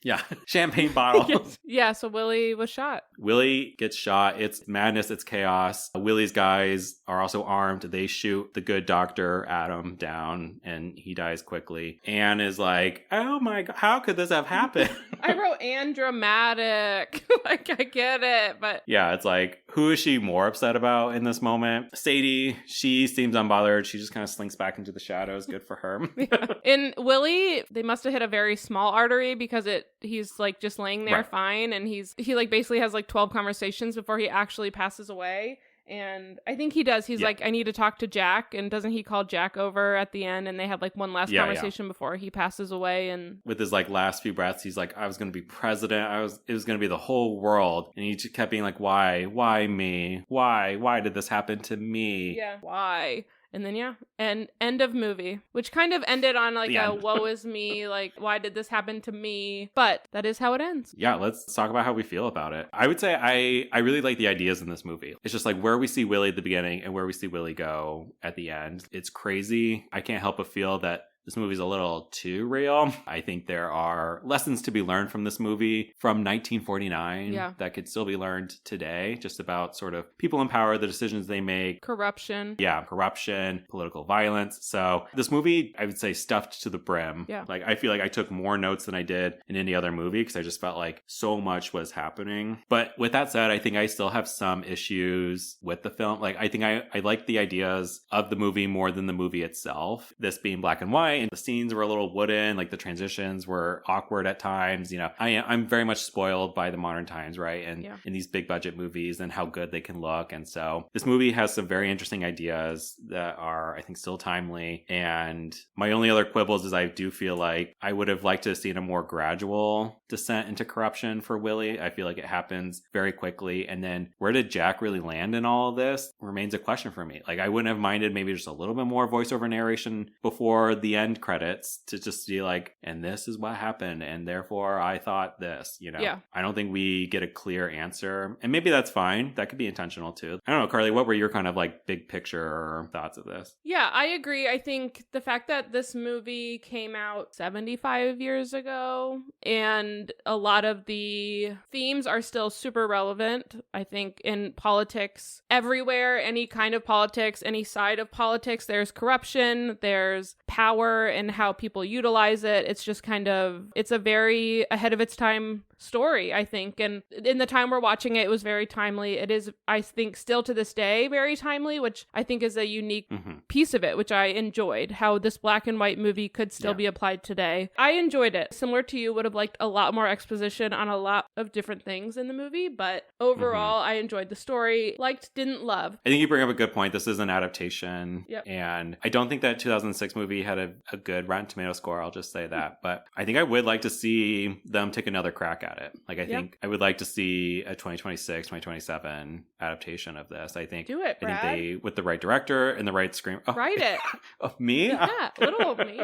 Yeah, champagne bottle.
Yes. Yeah, so Willie was shot.
Willie gets shot. It's madness. It's chaos. Willie's guys are also armed. They shoot the good doctor, Adam, down, and he dies quickly. Anne is like, oh my God, how could this have happened?
I wrote Anne dramatic. Like, I get it, but...
Yeah, it's like, who is she more upset about in this moment? Sadie, she seems unbothered. She just kind of slinks back into the shadows. Good for her.
Yeah. In Willie, they must have hit a very small artery because he's like just laying there fine, and he like basically has like 12 conversations before he actually passes away. And I think he does. He's like, I need to talk to Jack. And doesn't he call Jack over at the end? And they have like one last conversation before he passes away. And with
his like last few breaths, he's like, I was going to be president. It was going to be the whole world. And he just kept being like, why me? Why did this happen to me?
Yeah. Why? And then, and end of movie, which kind of ended on like a woe is me, like, why did this happen to me? But that is how it ends.
Yeah, let's talk about how we feel about it. I would say I really like the ideas in this movie. It's just like where we see Willie at the beginning and where we see Willie go at the end. It's crazy. I can't help but feel that this movie's a little too real. I think there are lessons to be learned from this movie from 1949 that could still be learned today, just about sort of people in power, the decisions they make.
Corruption.
Yeah, corruption, political violence. So this movie, I would say, stuffed to the brim.
Yeah.
Like, I feel like I took more notes than I did in any other movie because I just felt like so much was happening. But with that said, I think I still have some issues with the film. Like, I think I like the ideas of the movie more than the movie itself. This being black and white, and the scenes were a little wooden, like the transitions were awkward at times. You know, I'm very much spoiled by the modern times, right? And in these big budget movies and how good they can look. And so this movie has some very interesting ideas that are, I think, still timely. And my only other quibbles is I do feel like I would have liked to have seen a more gradual descent into corruption for Willie. I feel like it happens very quickly. And then where did Jack really land in all of this remains a question for me. Like, I wouldn't have minded maybe just a little bit more voiceover narration before the end credits to just be like, and this is what happened, and therefore I thought this, you know. I don't think we get a clear answer, and maybe that's fine. That could be intentional too. I don't know, Carly, what were your kind of like big picture thoughts of this?
Yeah, I agree. I think the fact that this movie came out 75 years ago and a lot of the themes are still super relevant. I think in politics everywhere, any kind of politics, any side of politics, there's corruption, there's power, and how people utilize it. It's just kind of, it's a very ahead of its time story, I think. And in the time we're watching it, it was very timely. It is, I think, still to this day, very timely, which I think is a unique piece of it, which I enjoyed, how this black and white movie could still be applied today. I enjoyed it. Similar to you, would have liked a lot more exposition on a lot of different things in the movie, but overall, I enjoyed the story. Liked, didn't love.
I think you bring up a good point. This is an adaptation, and I don't think that 2006 movie had a good Rotten Tomato score, I'll just say that, but I think I would like to see them take another crack at it. Like, I think I would like to see a 2026, 2027 adaptation of this. I think
do it, Brad.
I think they, with the right director and the right screen.
Write it.
Me?
Yeah, little of me.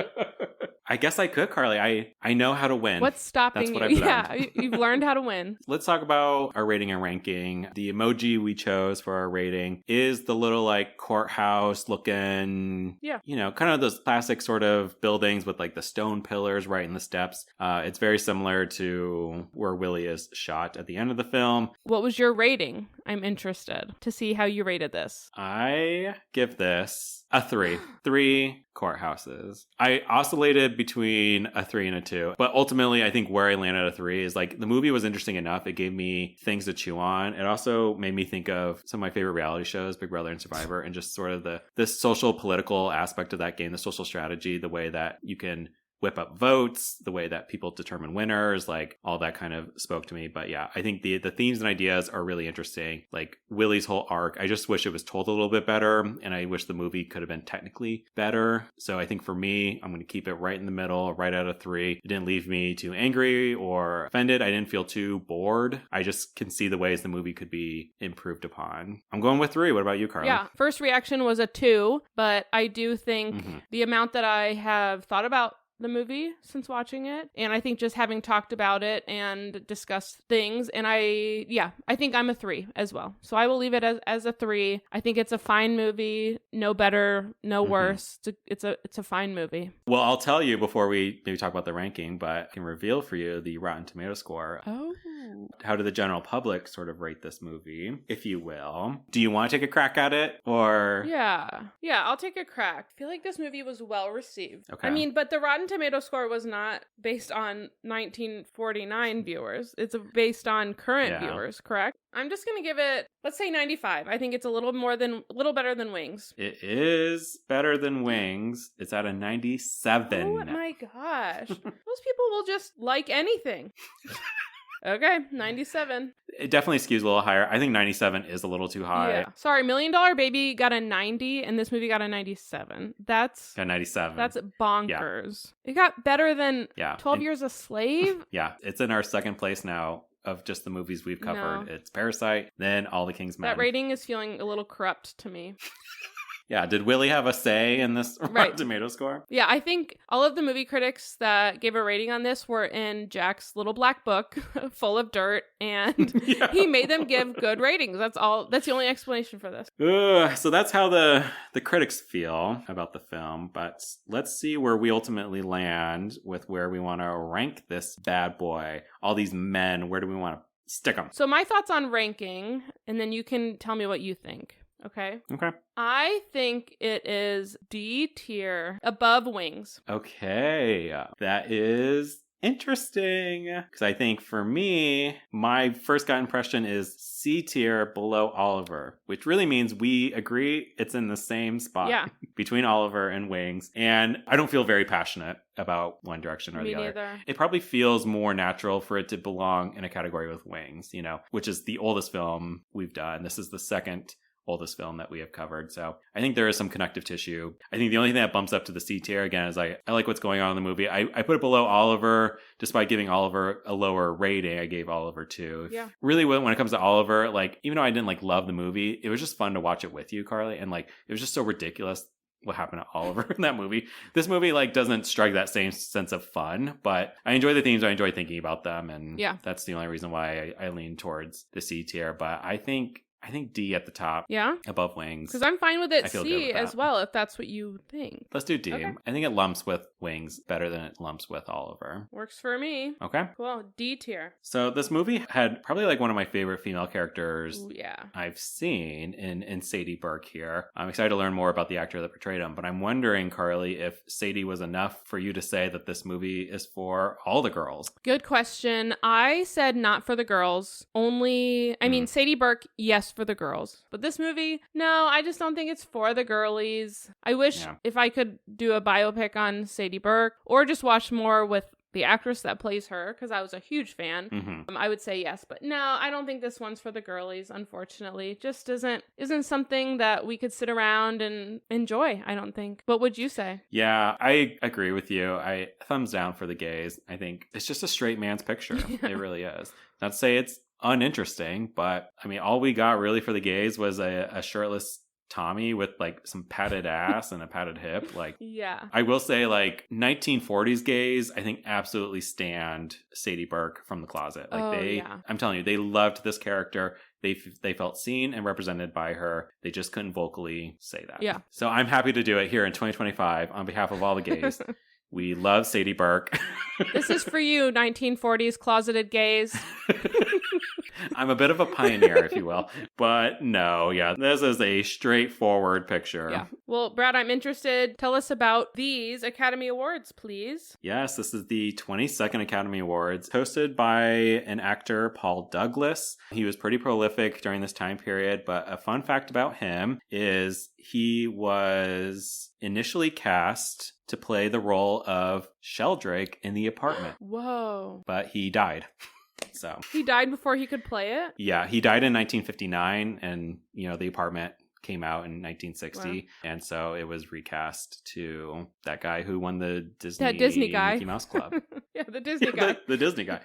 I guess I could, Carly. I know how to win.
What's stopping
That's what
you?
I've learned.
You've learned how to win.
Let's talk about our rating and ranking. The emoji we chose for our rating is the little like courthouse looking, you know, kind of those classic sort of buildings with like the stone pillars right in the steps. It's very similar to where Willie is shot at the end of the film.
What was your rating? I'm interested to see how you rated this.
I give this a 3. 3 courthouses. I oscillated between a 3 and a 2, but ultimately I think where I landed at a 3 is like the movie was interesting enough. It gave me things to chew on. It also made me think of some of my favorite reality shows, Big Brother and Survivor, and just sort of the social political aspect of that game, the social strategy, the way that you can whip up votes, the way that people determine winners, like all that kind of spoke to me. But yeah, I think the themes and ideas are really interesting. Like Willie's whole arc, I just wish it was told a little bit better, and I wish the movie could have been technically better. So I think for me, I'm going to keep it right in the middle, right out of 3. It didn't leave me too angry or offended. I didn't feel too bored. I just can see the ways the movie could be improved upon. I'm going with 3. What about you, Carly?
Yeah, first reaction was a 2, but I do think the amount that I have thought about the movie since watching it, and I think just having talked about it and discussed things, and I think I'm a 3 as well. So I will leave it as a 3. I think it's a fine movie, no better, no worse. It's a fine movie.
Well, I'll tell you before we maybe talk about the ranking, but I can reveal for you the Rotten Tomato score.
Oh.
How did the general public sort of rate this movie, if you will? Do you want to take a crack at it, or?
Yeah, I'll take a crack. I feel like this movie was well received.
Okay.
I mean, but the Rotten Tomato score was not based on 1949 viewers. It's based on current viewers, correct? I'm just going to give it, let's say 95. I think it's a little better than Wings.
It is better than Wings. It's at a 97.
Oh my gosh. Those people will just like anything. Okay, 97.
It definitely skews a little higher. I think 97 is a little too high.
Yeah. Sorry, $1 Million Baby got a 90, and this movie got a 97. That's...
Got 97.
That's bonkers. Yeah. It got better than 12 Years a Slave?
Yeah, it's in our second place now of just the movies we've covered. No. It's Parasite, then All the King's Men.
That rating is feeling a little corrupt to me.
Yeah, did Willie have a say in this Rotten Tomato score?
Yeah, I think all of the movie critics that gave a rating on this were in Jack's little black book full of dirt, and he made them give good ratings. That's all. That's the only explanation for this.
So that's how the critics feel about the film, but let's see where we ultimately land with where we want to rank this bad boy. All these men, where do we want to stick them?
So my thoughts on ranking, and then you can tell me what you think. Okay. I think it is D tier, above Wings.
Okay. That is interesting. Because I think for me, my first gut impression is C tier, below Oliver, which really means we agree it's in the same spot between Oliver and Wings. And I don't feel very passionate about one direction or the other.
Neither.
It probably feels more natural for it to belong in a category with Wings, which is the oldest film we've done. This is the second oldest film that we have covered. So I think there is some connective tissue. I think the only thing that bumps up to the C tier again is I like what's going on in the movie. I put it below Oliver, despite giving Oliver a lower rating. I gave Oliver 2.
Yeah.
Really, when it comes to Oliver, like, even though I didn't love the movie, it was just fun to watch it with you, Carly. And it was just so ridiculous what happened to Oliver in that movie. This movie doesn't strike that same sense of fun, but I enjoy the themes. I enjoy thinking about them. And that's the only reason why I lean towards the C tier. But I think D at the top. Yeah? Above Wings.
Because I'm fine with it C as well, if that's what you think.
Let's do D. Okay. I think it lumps with Wings better than it lumps with Oliver.
Works for me.
Okay.
Cool. D tier.
So this movie had probably one of my favorite female characters I've seen in Sadie Burke here. I'm excited to learn more about the actor that portrayed him, but I'm wondering, Carly, if Sadie was enough for you to say that this movie is for all the girls.
Good question. I said not for the girls. Only, Sadie Burke, yes, for the girls. But this movie, no, I just don't think it's for the girlies. I wish if I could do a biopic on Sadie Burke, or just watch more with the actress that plays her, because I was a huge fan, I would say yes. But no, I don't think this one's for the girlies, unfortunately. It just isn't something that we could sit around and enjoy, I don't think. What would you say?
Yeah, I agree with you. I thumbs down for the gays. I think it's just a straight man's picture. It really is. Not to say it's uninteresting, but all we got really for the gays was a shirtless Tommy with some padded ass and a padded hip. I will say 1940s gays, I think absolutely stand Sadie Burke from the closet. I'm telling you, they loved this character. They felt seen and represented by her. They just couldn't vocally say that. Yeah. So I'm happy to do it here in 2025 on behalf of all the gays. We love Sadie Burke.
This is for you, 1940s closeted gays.
I'm a bit of a pioneer, if you will. But no, this is a straightforward picture.
Yeah. Well, Brad, I'm interested. Tell us about these Academy Awards, please.
Yes, this is the 22nd Academy Awards, hosted by an actor, Paul Douglas. He was pretty prolific during this time period, but a fun fact about him is he was initially cast to play the role of Sheldrake in The Apartment.
Whoa.
But he died. So
he died before he could play it?
Yeah, he died in 1959, and, The Apartment came out in 1960. Wow. And so it was recast to that guy who won the Disney
guy.
Mickey Mouse Club.
Yeah, the Disney guy.
the Disney guy.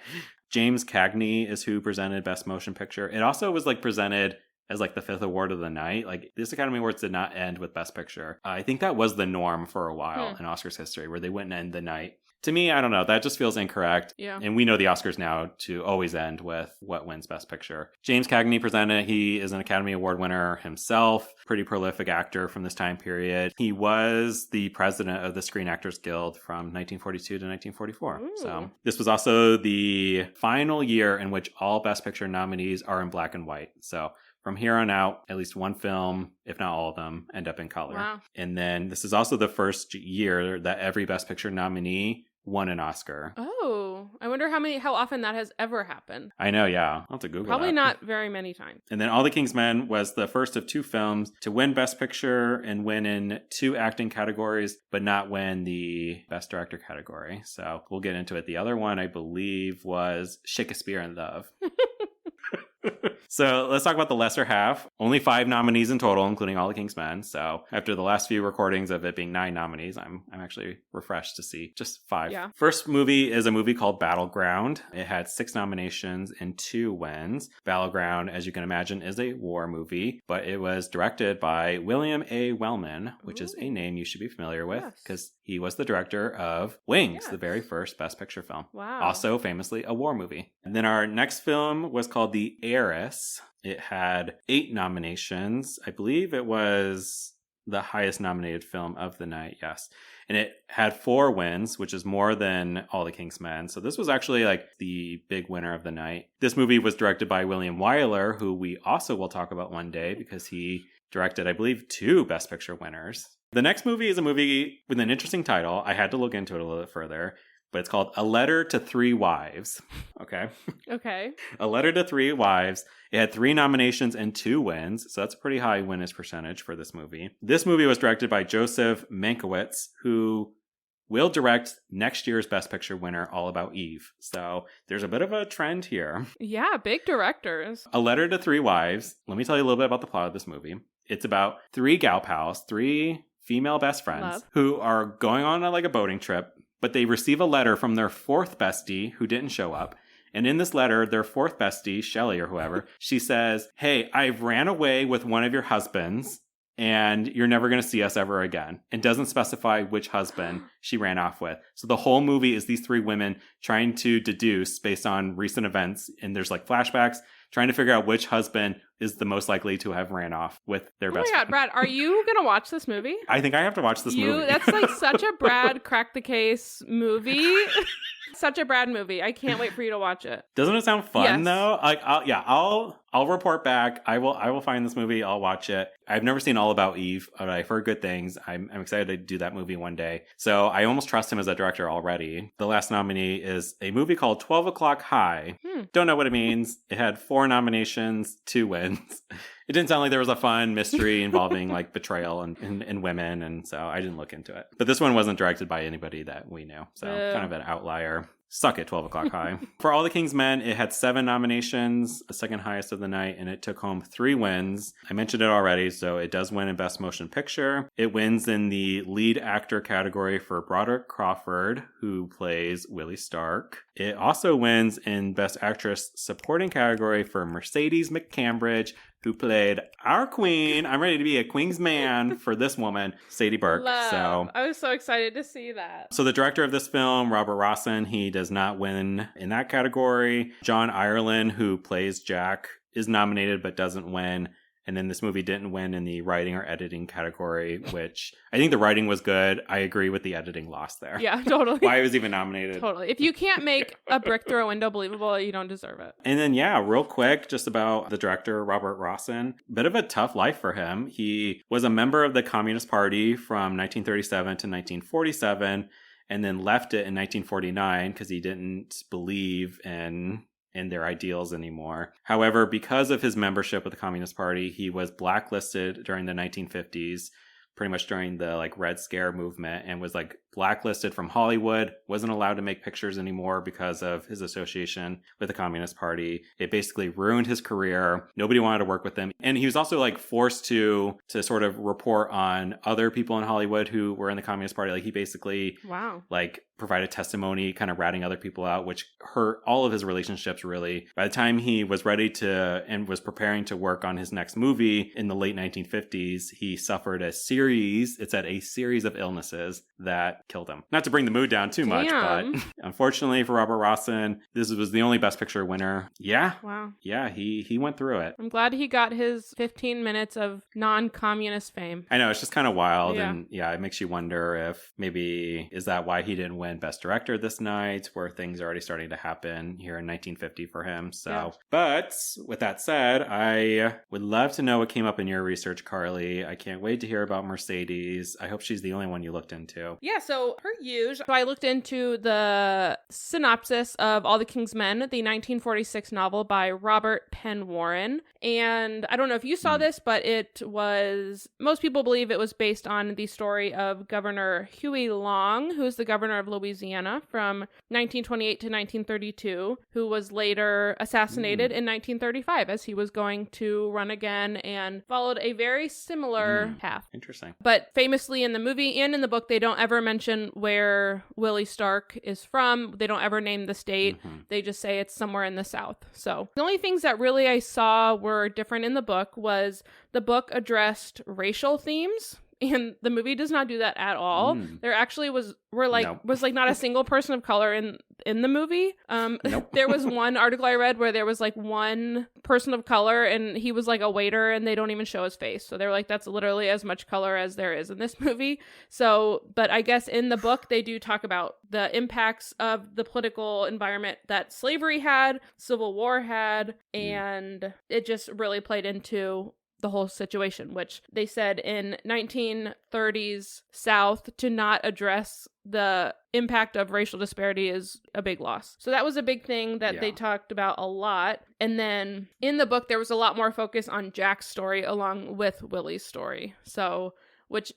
James Cagney is who presented Best Motion Picture. It also was presented as the fifth award of the night. This Academy Awards did not end with Best Picture. I think that was the norm for a while in Oscars history, where they wouldn't end the night. To me, I don't know. That just feels incorrect.
Yeah.
And we know the Oscars now to always end with what wins Best Picture. James Cagney presented. He is an Academy Award winner himself. Pretty prolific actor from this time period. He was the president of the Screen Actors Guild from 1942 to 1944.
Ooh.
So this was also the final year in which all Best Picture nominees are in black and white. So from here on out, at least one film, if not all of them, end up in color.
Wow.
And then this is also the first year that every Best Picture nominee won an Oscar.
Oh, I wonder how often that has ever happened.
I know, yeah. I'll have to Google
Probably
that.
not very many times.
And then All the King's Men was the first of two films to win Best Picture and win in two acting categories, but not win the Best Director category. So we'll get into it. The other one, I believe, was Shakespeare in Love. So let's talk about the lesser half. Only 5 nominees in total, including All the King's Men. So after the last few recordings of it being 9 nominees, I'm actually refreshed to see just 5.
Yeah.
First movie is a movie called Battleground. It had 6 nominations and 2 wins. Battleground, as you can imagine, is a war movie, but it was directed by William A. Wellman, which is a name you should be familiar with because he was the director of Wings, the very first Best Picture film.
Wow.
Also famously a war movie. And then our next film was called The Heiress. It had 8 nominations. I believe it was the highest nominated film of the night, yes. And it had 4 wins, which is more than All the King's Men. So this was actually the big winner of the night. This movie was directed by William Wyler, who we also will talk about one day because he directed, I believe, 2 Best Picture winners. The next movie is a movie with an interesting title. I had to look into it a little bit further. But it's called A Letter to 3 Wives. Okay.
Okay.
A Letter to 3 Wives. It had 3 nominations and 2 wins. So that's a pretty high winners percentage for this movie. This movie was directed by Joseph Mankiewicz, who will direct next year's Best Picture winner, All About Eve. So there's a bit of a trend here.
Yeah, big directors.
A Letter to 3 Wives. Let me tell you a little bit about the plot of this movie. It's about 3 gal pals, 3 female best friends who are going on a boating trip. But they receive a letter from their 4th bestie who didn't show up. And in this letter, their 4th bestie, Shelley or whoever, she says, hey, I've ran away with one of your husbands and you're never going to see us ever again. And doesn't specify which husband she ran off with. So the whole movie is these 3 women trying to deduce based on recent events. And there's flashbacks, trying to figure out which husband is the most likely to have ran off with their best friend.
Oh my God, Brad, are you going to watch this movie?
I think I have to watch this movie.
That's such a Brad crack the case movie. Such a Brad movie. I can't wait for you to watch it.
Doesn't it sound fun though? I'll report back. I will find this movie. I'll watch it. I've never seen All About Eve, but I've heard good things. I'm excited to do that movie one day. So I almost trust him as a director already. The last nominee is a movie called 12 O'Clock High. Don't know what it means. It had 4 nominations, 2 wins. It didn't sound like there was a fun mystery involving betrayal and women, and so I didn't look into it. But this one wasn't directed by anybody that we knew, so kind of an outlier. Suck it, 12 O'Clock High. For All the King's Men, it had 7 nominations, the second highest of the night, and it took home 3 wins. I mentioned it already, so it does win in Best Motion Picture. It wins in the lead actor category for Broderick Crawford, who plays Willie Stark. It also wins in Best Actress Supporting category for Mercedes McCambridge, who played our queen. I'm ready to be a queen's man for this woman, Sadie Burke.
So I was so excited to see that.
So the director of this film, Robert Rossen, he does not win in that category. John Ireland, who plays Jack, is nominated but doesn't win. And then this movie didn't win in the writing or editing category, which I think the writing was good. I agree with the editing loss there.
Yeah, totally.
Why it was even nominated.
Totally. If you can't make a brick through a window believable, you don't deserve it.
And then, real quick, just about the director, Robert Rossen. Bit of a tough life for him. He was a member of the Communist Party from 1937 to 1947, and then left it in 1949 because he didn't believe in their ideals anymore. However, because of his membership with the Communist Party, he was blacklisted during the 1950s, pretty much during the Red Scare movement, and was blacklisted from Hollywood, wasn't allowed to make pictures anymore because of his association with the Communist Party. It basically ruined his career. Nobody wanted to work with him. And he was also like forced to sort of report on other people in Hollywood who were in the Communist Party. Like he basically like provided testimony kind of ratting other people out, which hurt all of his relationships really. By the time he was ready to and was preparing to work on his next movie in the late 1950s, he suffered a series of illnesses that killed him. Not to bring the mood down too much, but unfortunately for Robert Rossen, this was the only Best Picture winner. Yeah.
Wow.
Yeah, he went through it.
I'm glad he got his 15 minutes of non-communist fame.
I know, it's just kind of wild. And yeah, it makes you wonder if maybe is that why he didn't win Best Director this night, where things are already starting to happen here in 1950 for him. So, but with that said, I would love to know what came up in your research, Carly. I can't wait to hear about Mercedes. I hope she's the only one you looked into.
Yeah, so per usual. So I looked into the synopsis of All the King's Men, the 1946 novel by Robert Penn Warren. And I don't know if you saw this, but it was, most people believe it was based on the story of Governor Huey Long, who was the governor of Louisiana from 1928 to 1932, who was later assassinated in 1935 as he was going to run again and followed a very similar path.
Interesting.
But famously in the movie and in the book, they don't ever mention where Willie Stark is from. They don't ever name the state. They just say it's somewhere in the South. So the only things that really I saw were different in the book was the book addressed racial themes. And the movie does not do that at all. There actually was not a single person of color in the movie. There was one article I read where there was like one person of color and he was like a waiter and they don't even show his face. So they were like, that's literally as much color as there is in this movie. So, but I guess in the book, they do talk about the impacts of the political environment that slavery had, Civil War had, and it just really played into the whole situation, which they said in 1930s South to not address the impact of racial disparity is a big loss. So that was a big thing that they talked about a lot. And then in the book, there was a lot more focus on Jack's story along with Willie's story. So which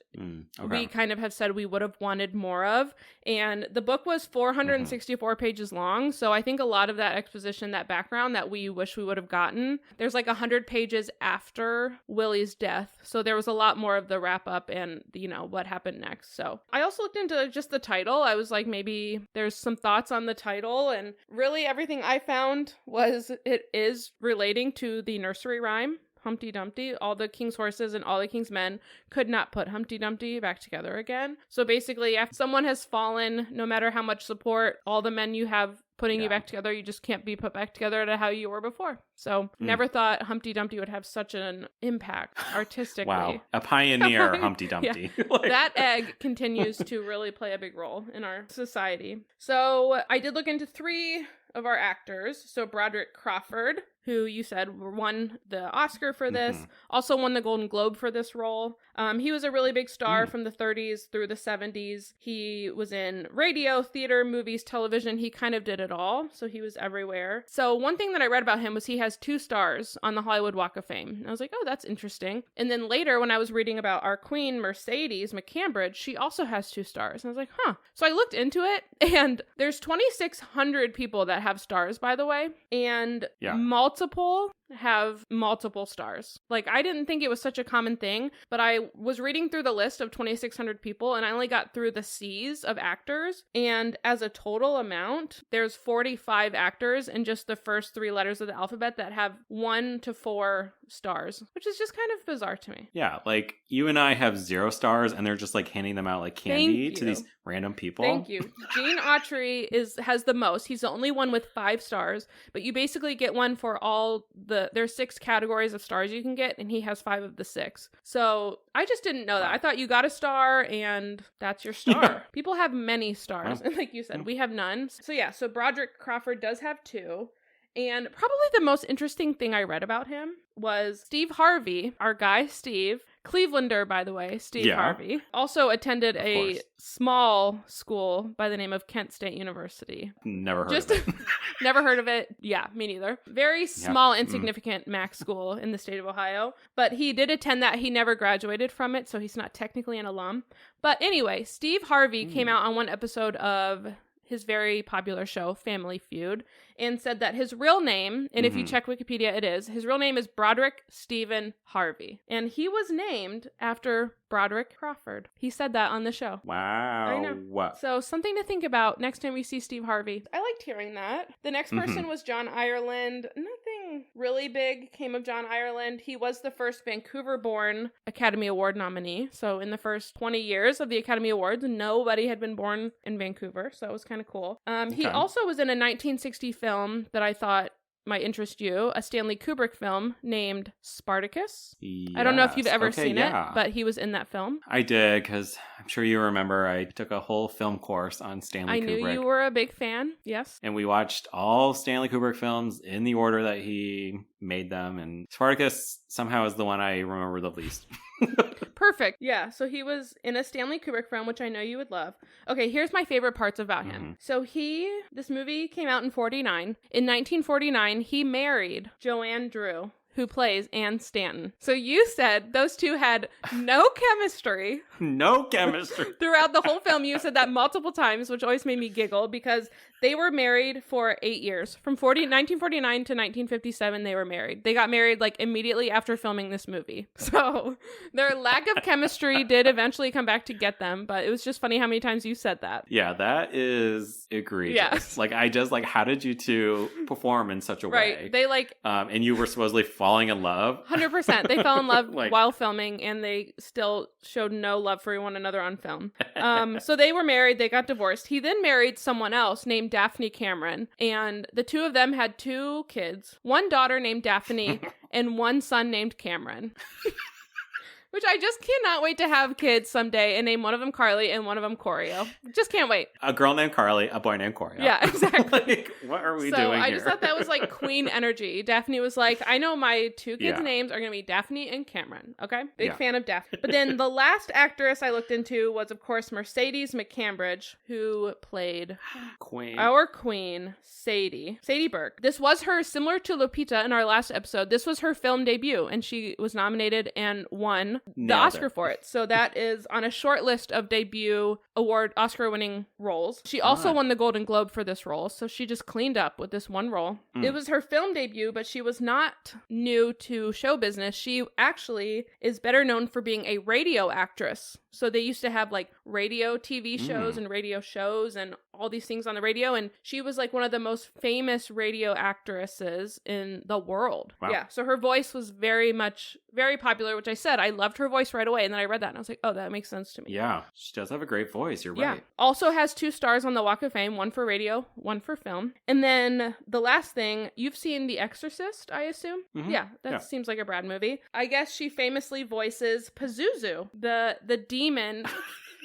we kind of have said we would have wanted more of. And the book was 464 pages long. So I think a lot of that exposition, that background that we wish we would have gotten, there's like 100 pages after Willie's death. So there was a lot more of the wrap up and, you know, what happened next. So I also looked into just the title. I was like, maybe there's some thoughts on the title. And really everything I found was it is relating to the nursery rhyme. Humpty Dumpty, all the king's horses and all the king's men could not put Humpty Dumpty back together again. So basically, if someone has fallen, no matter how much support all the men you have putting you back together, you just can't be put back together to how you were before. So never thought Humpty Dumpty would have such an impact artistically.
Wow, a pioneer Humpty Dumpty.
That egg continues to really play a big role in our society. So I did look into 3 of our actors. So Broderick Crawford, who you said won the Oscar for this, also won the Golden Globe for this role. He was a really big star from the 30s through the 70s. He was in radio, theater, movies, television. He kind of did it all. So he was everywhere. So one thing that I read about him was he has 2 stars on the Hollywood Walk of Fame. And I was like, oh, that's interesting. And then later when I was reading about our queen, Mercedes McCambridge, she also has 2 stars. And I was like, huh. So I looked into it and there's 2,600 people that have stars, by the way. And multiple have multiple stars. Like, I didn't think it was such a common thing, but I was reading through the list of 2,600 people and I only got through the C's of actors. And as a total amount, there's 45 actors in just the first 3 letters of the alphabet that have 1 to 4 stars, which is just kind of bizarre to me.
Yeah, like you and I have 0 stars and they're just like handing them out like candy to these random people.
Thank you. Gene Autry has the most. He's the only one with 5 stars, but you basically get one for all there's 6 categories of stars you can get, and he has 5 of the 6. So I just didn't know that. I thought you got a star and that's your star. Yeah. People have many stars. And like you said, we have none. So yeah, so Broderick Crawford does have 2. And probably the most interesting thing I read about him was Steve Harvey, our guy Steve, Clevelander, by the way, Steve
Yeah.
Harvey. Also attended
Of
a
course.
small school by the name of Kent State University.
Never heard
Just
of it.
never heard of it. Yeah, me neither. Very small, insignificant Mac school in the state of Ohio. But he did attend that. He never graduated from it, so he's not technically an alum. But anyway, Steve Harvey came out on one episode of his very popular show, Family Feud, and said that his real name, and if you check Wikipedia, it is, his real name is Broderick Stephen Harvey. And he was named after Broderick Crawford. He said that on the show.
Wow.
I know. So something to think about next time we see Steve Harvey. I liked hearing that. The next person was John Ireland. Nothing really big came of John Ireland. He was the first Vancouver-born Academy Award nominee. So in the first 20 years of the Academy Awards, nobody had been born in Vancouver. So it was kind of cool. He also was in a 1960 film that I thought might interest you, a Stanley Kubrick film named Spartacus.
Yes.
I don't know if you've ever seen it, but he was in that film.
I did, because I'm sure you remember I took a whole film course on Stanley Kubrick.
I knew you were a big fan, yes.
And we watched all Stanley Kubrick films in the order that he made them, and Spartacus somehow is the one I remember the least.
Perfect. Yeah, so he was in a Stanley Kubrick film, which I know you would love. Okay, here's my favorite parts about him. So this movie came out in 49. In 1949, he married Joanne Drew, who plays Anne Stanton. So you said those two had no chemistry.
No chemistry.
Throughout the whole film, you said that multiple times, which always made me giggle because they were married for 8 years. From 1949 to 1957, they were married. They got married like immediately after filming this movie. So their lack of chemistry did eventually come back to get them, but it was just funny how many times you said that.
Yeah, that is egregious.
Yes.
Like, how did you two perform in such a way?
Right. They
and you were supposedly falling in love.
100%. They fell in love while filming, and they still showed no love for one another on film. So they were married. They got divorced. He then married someone else named Daphne Cameron, and the two of them had 2 kids. One daughter named Daphne and one son named Cameron. Which I just cannot wait to have kids someday and name one of them Carly and one of them Corio. Just can't wait.
A girl named Carly, a boy named Corio.
Yeah, exactly.
Like, what are we doing
So I
here?
just thought that was like queen energy. Daphne was like, I know my 2 kids' names are going to be Daphne and Cameron. Okay? Big fan of Daphne. But then the last actress I looked into was, of course, Mercedes McCambridge, who played our queen, Sadie Burke. This was her, similar to Lupita in our last episode, this was her film debut, and she was nominated and won the Oscar for it. So that is on a short list of debut Oscar-winning roles. She also won the Golden Globe for this role, so she just cleaned up with this one role. It was her film debut, but she was not new to show business. She actually is better known for being a radio actress. So they used to have like radio TV shows and radio shows and all these things on the radio. And she was like one of the most famous radio actresses in the world. Wow. Yeah. So her voice was very popular, which I said, I loved her voice right away. And then I read that and I was like, oh, that makes sense to me.
Yeah. She does have a great voice. You're
yeah.
right.
Also has 2 stars on the Walk of Fame, one for radio, one for film. And then the last thing, you've seen The Exorcist, I assume? Yeah. That seems like a Brad movie. I guess she famously voices Pazuzu, the demon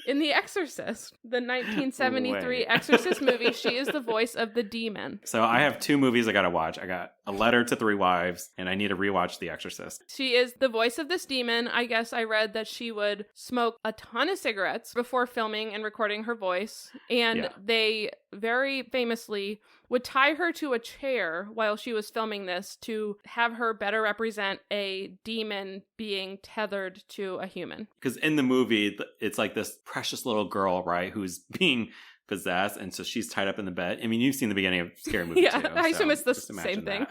in The Exorcist, the 1973 Exorcist movie. She is the voice of the demon.
So I have 2 movies I gotta watch. I got A Letter to 3 Wives, and I need to rewatch The Exorcist.
She is the voice of this demon. I guess I read that she would smoke a ton of cigarettes before filming and recording her voice. And they very famously would tie her to a chair while she was filming this to have her better represent a demon being tethered to a human.
Because in the movie, it's like this precious little girl, right, who's being possessed, and so she's tied up in the bed. I mean, you've seen the beginning of Scary Movie too.
I assume it's the same thing.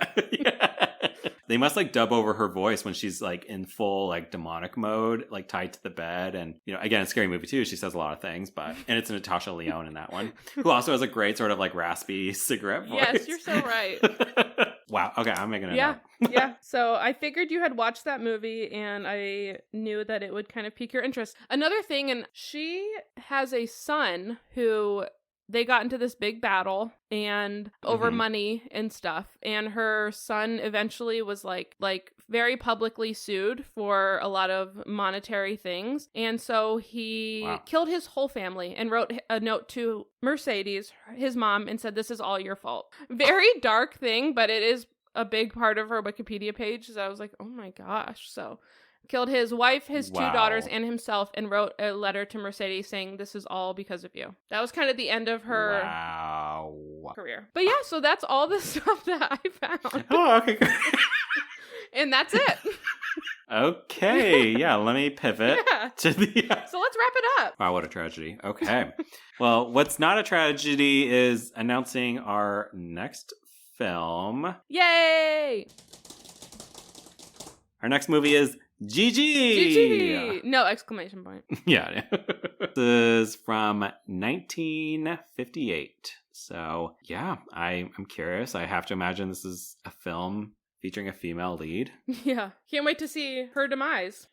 They must like dub over her voice when she's like in full like demonic mode, like tied to the bed. And, you know, again, it's a Scary Movie too. She says a lot of things, and it's Natasha Lyonne in that one, who also has a great sort of like raspy cigarette voice.
Yes, you're so right.
Wow. Okay, I'm making it up.
Yeah. So I figured you had watched that movie and I knew that it would kind of pique your interest. Another thing, and she has a son who they got into this big battle and over money and stuff. And her son eventually was like very publicly sued for a lot of monetary things. And so he killed his whole family and wrote a note to Mercedes, his mom, and said, "This is all your fault." Very dark thing, but it is a big part of her Wikipedia page. So I was like, oh my gosh. So Killed his wife, his
Wow.
2 daughters, and himself, and wrote a letter to Mercedes saying, "This is all because of you." That was kind of the end of her career. But yeah, so that's all the stuff that I found.
Oh, okay.
And that's it.
Okay, yeah, let me pivot to the...
So let's wrap it up.
Wow, what a tragedy. Okay. Well, what's not a tragedy is announcing our next film.
Yay!
Our next movie is Gigi!
Gigi! No exclamation point.
Yeah. This is from 1958. So, yeah, I'm curious. I have to imagine this is a film featuring a female lead.
Yeah. Can't wait to see her demise.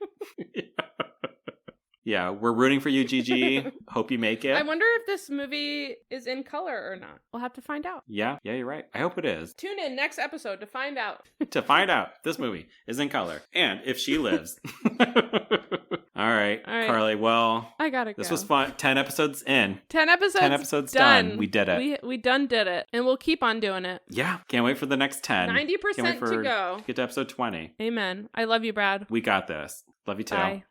Yeah, we're rooting for you, Gigi. Hope you make it.
I wonder if this movie is in color or not. We'll have to find out.
Yeah, you're right. I hope it is.
Tune in next episode to find out.
To find out this movie is in color. And if she lives. All right, Carly, well,
I gotta go.
This was fun. 10 episodes in.
10 episodes
10 episodes done. We did it.
We done did it. And we'll keep on doing it.
Yeah, can't wait for the next 10.
90% to go.
Get to episode 20.
Amen. I love you, Brad.
We got this. Love you too.
Bye.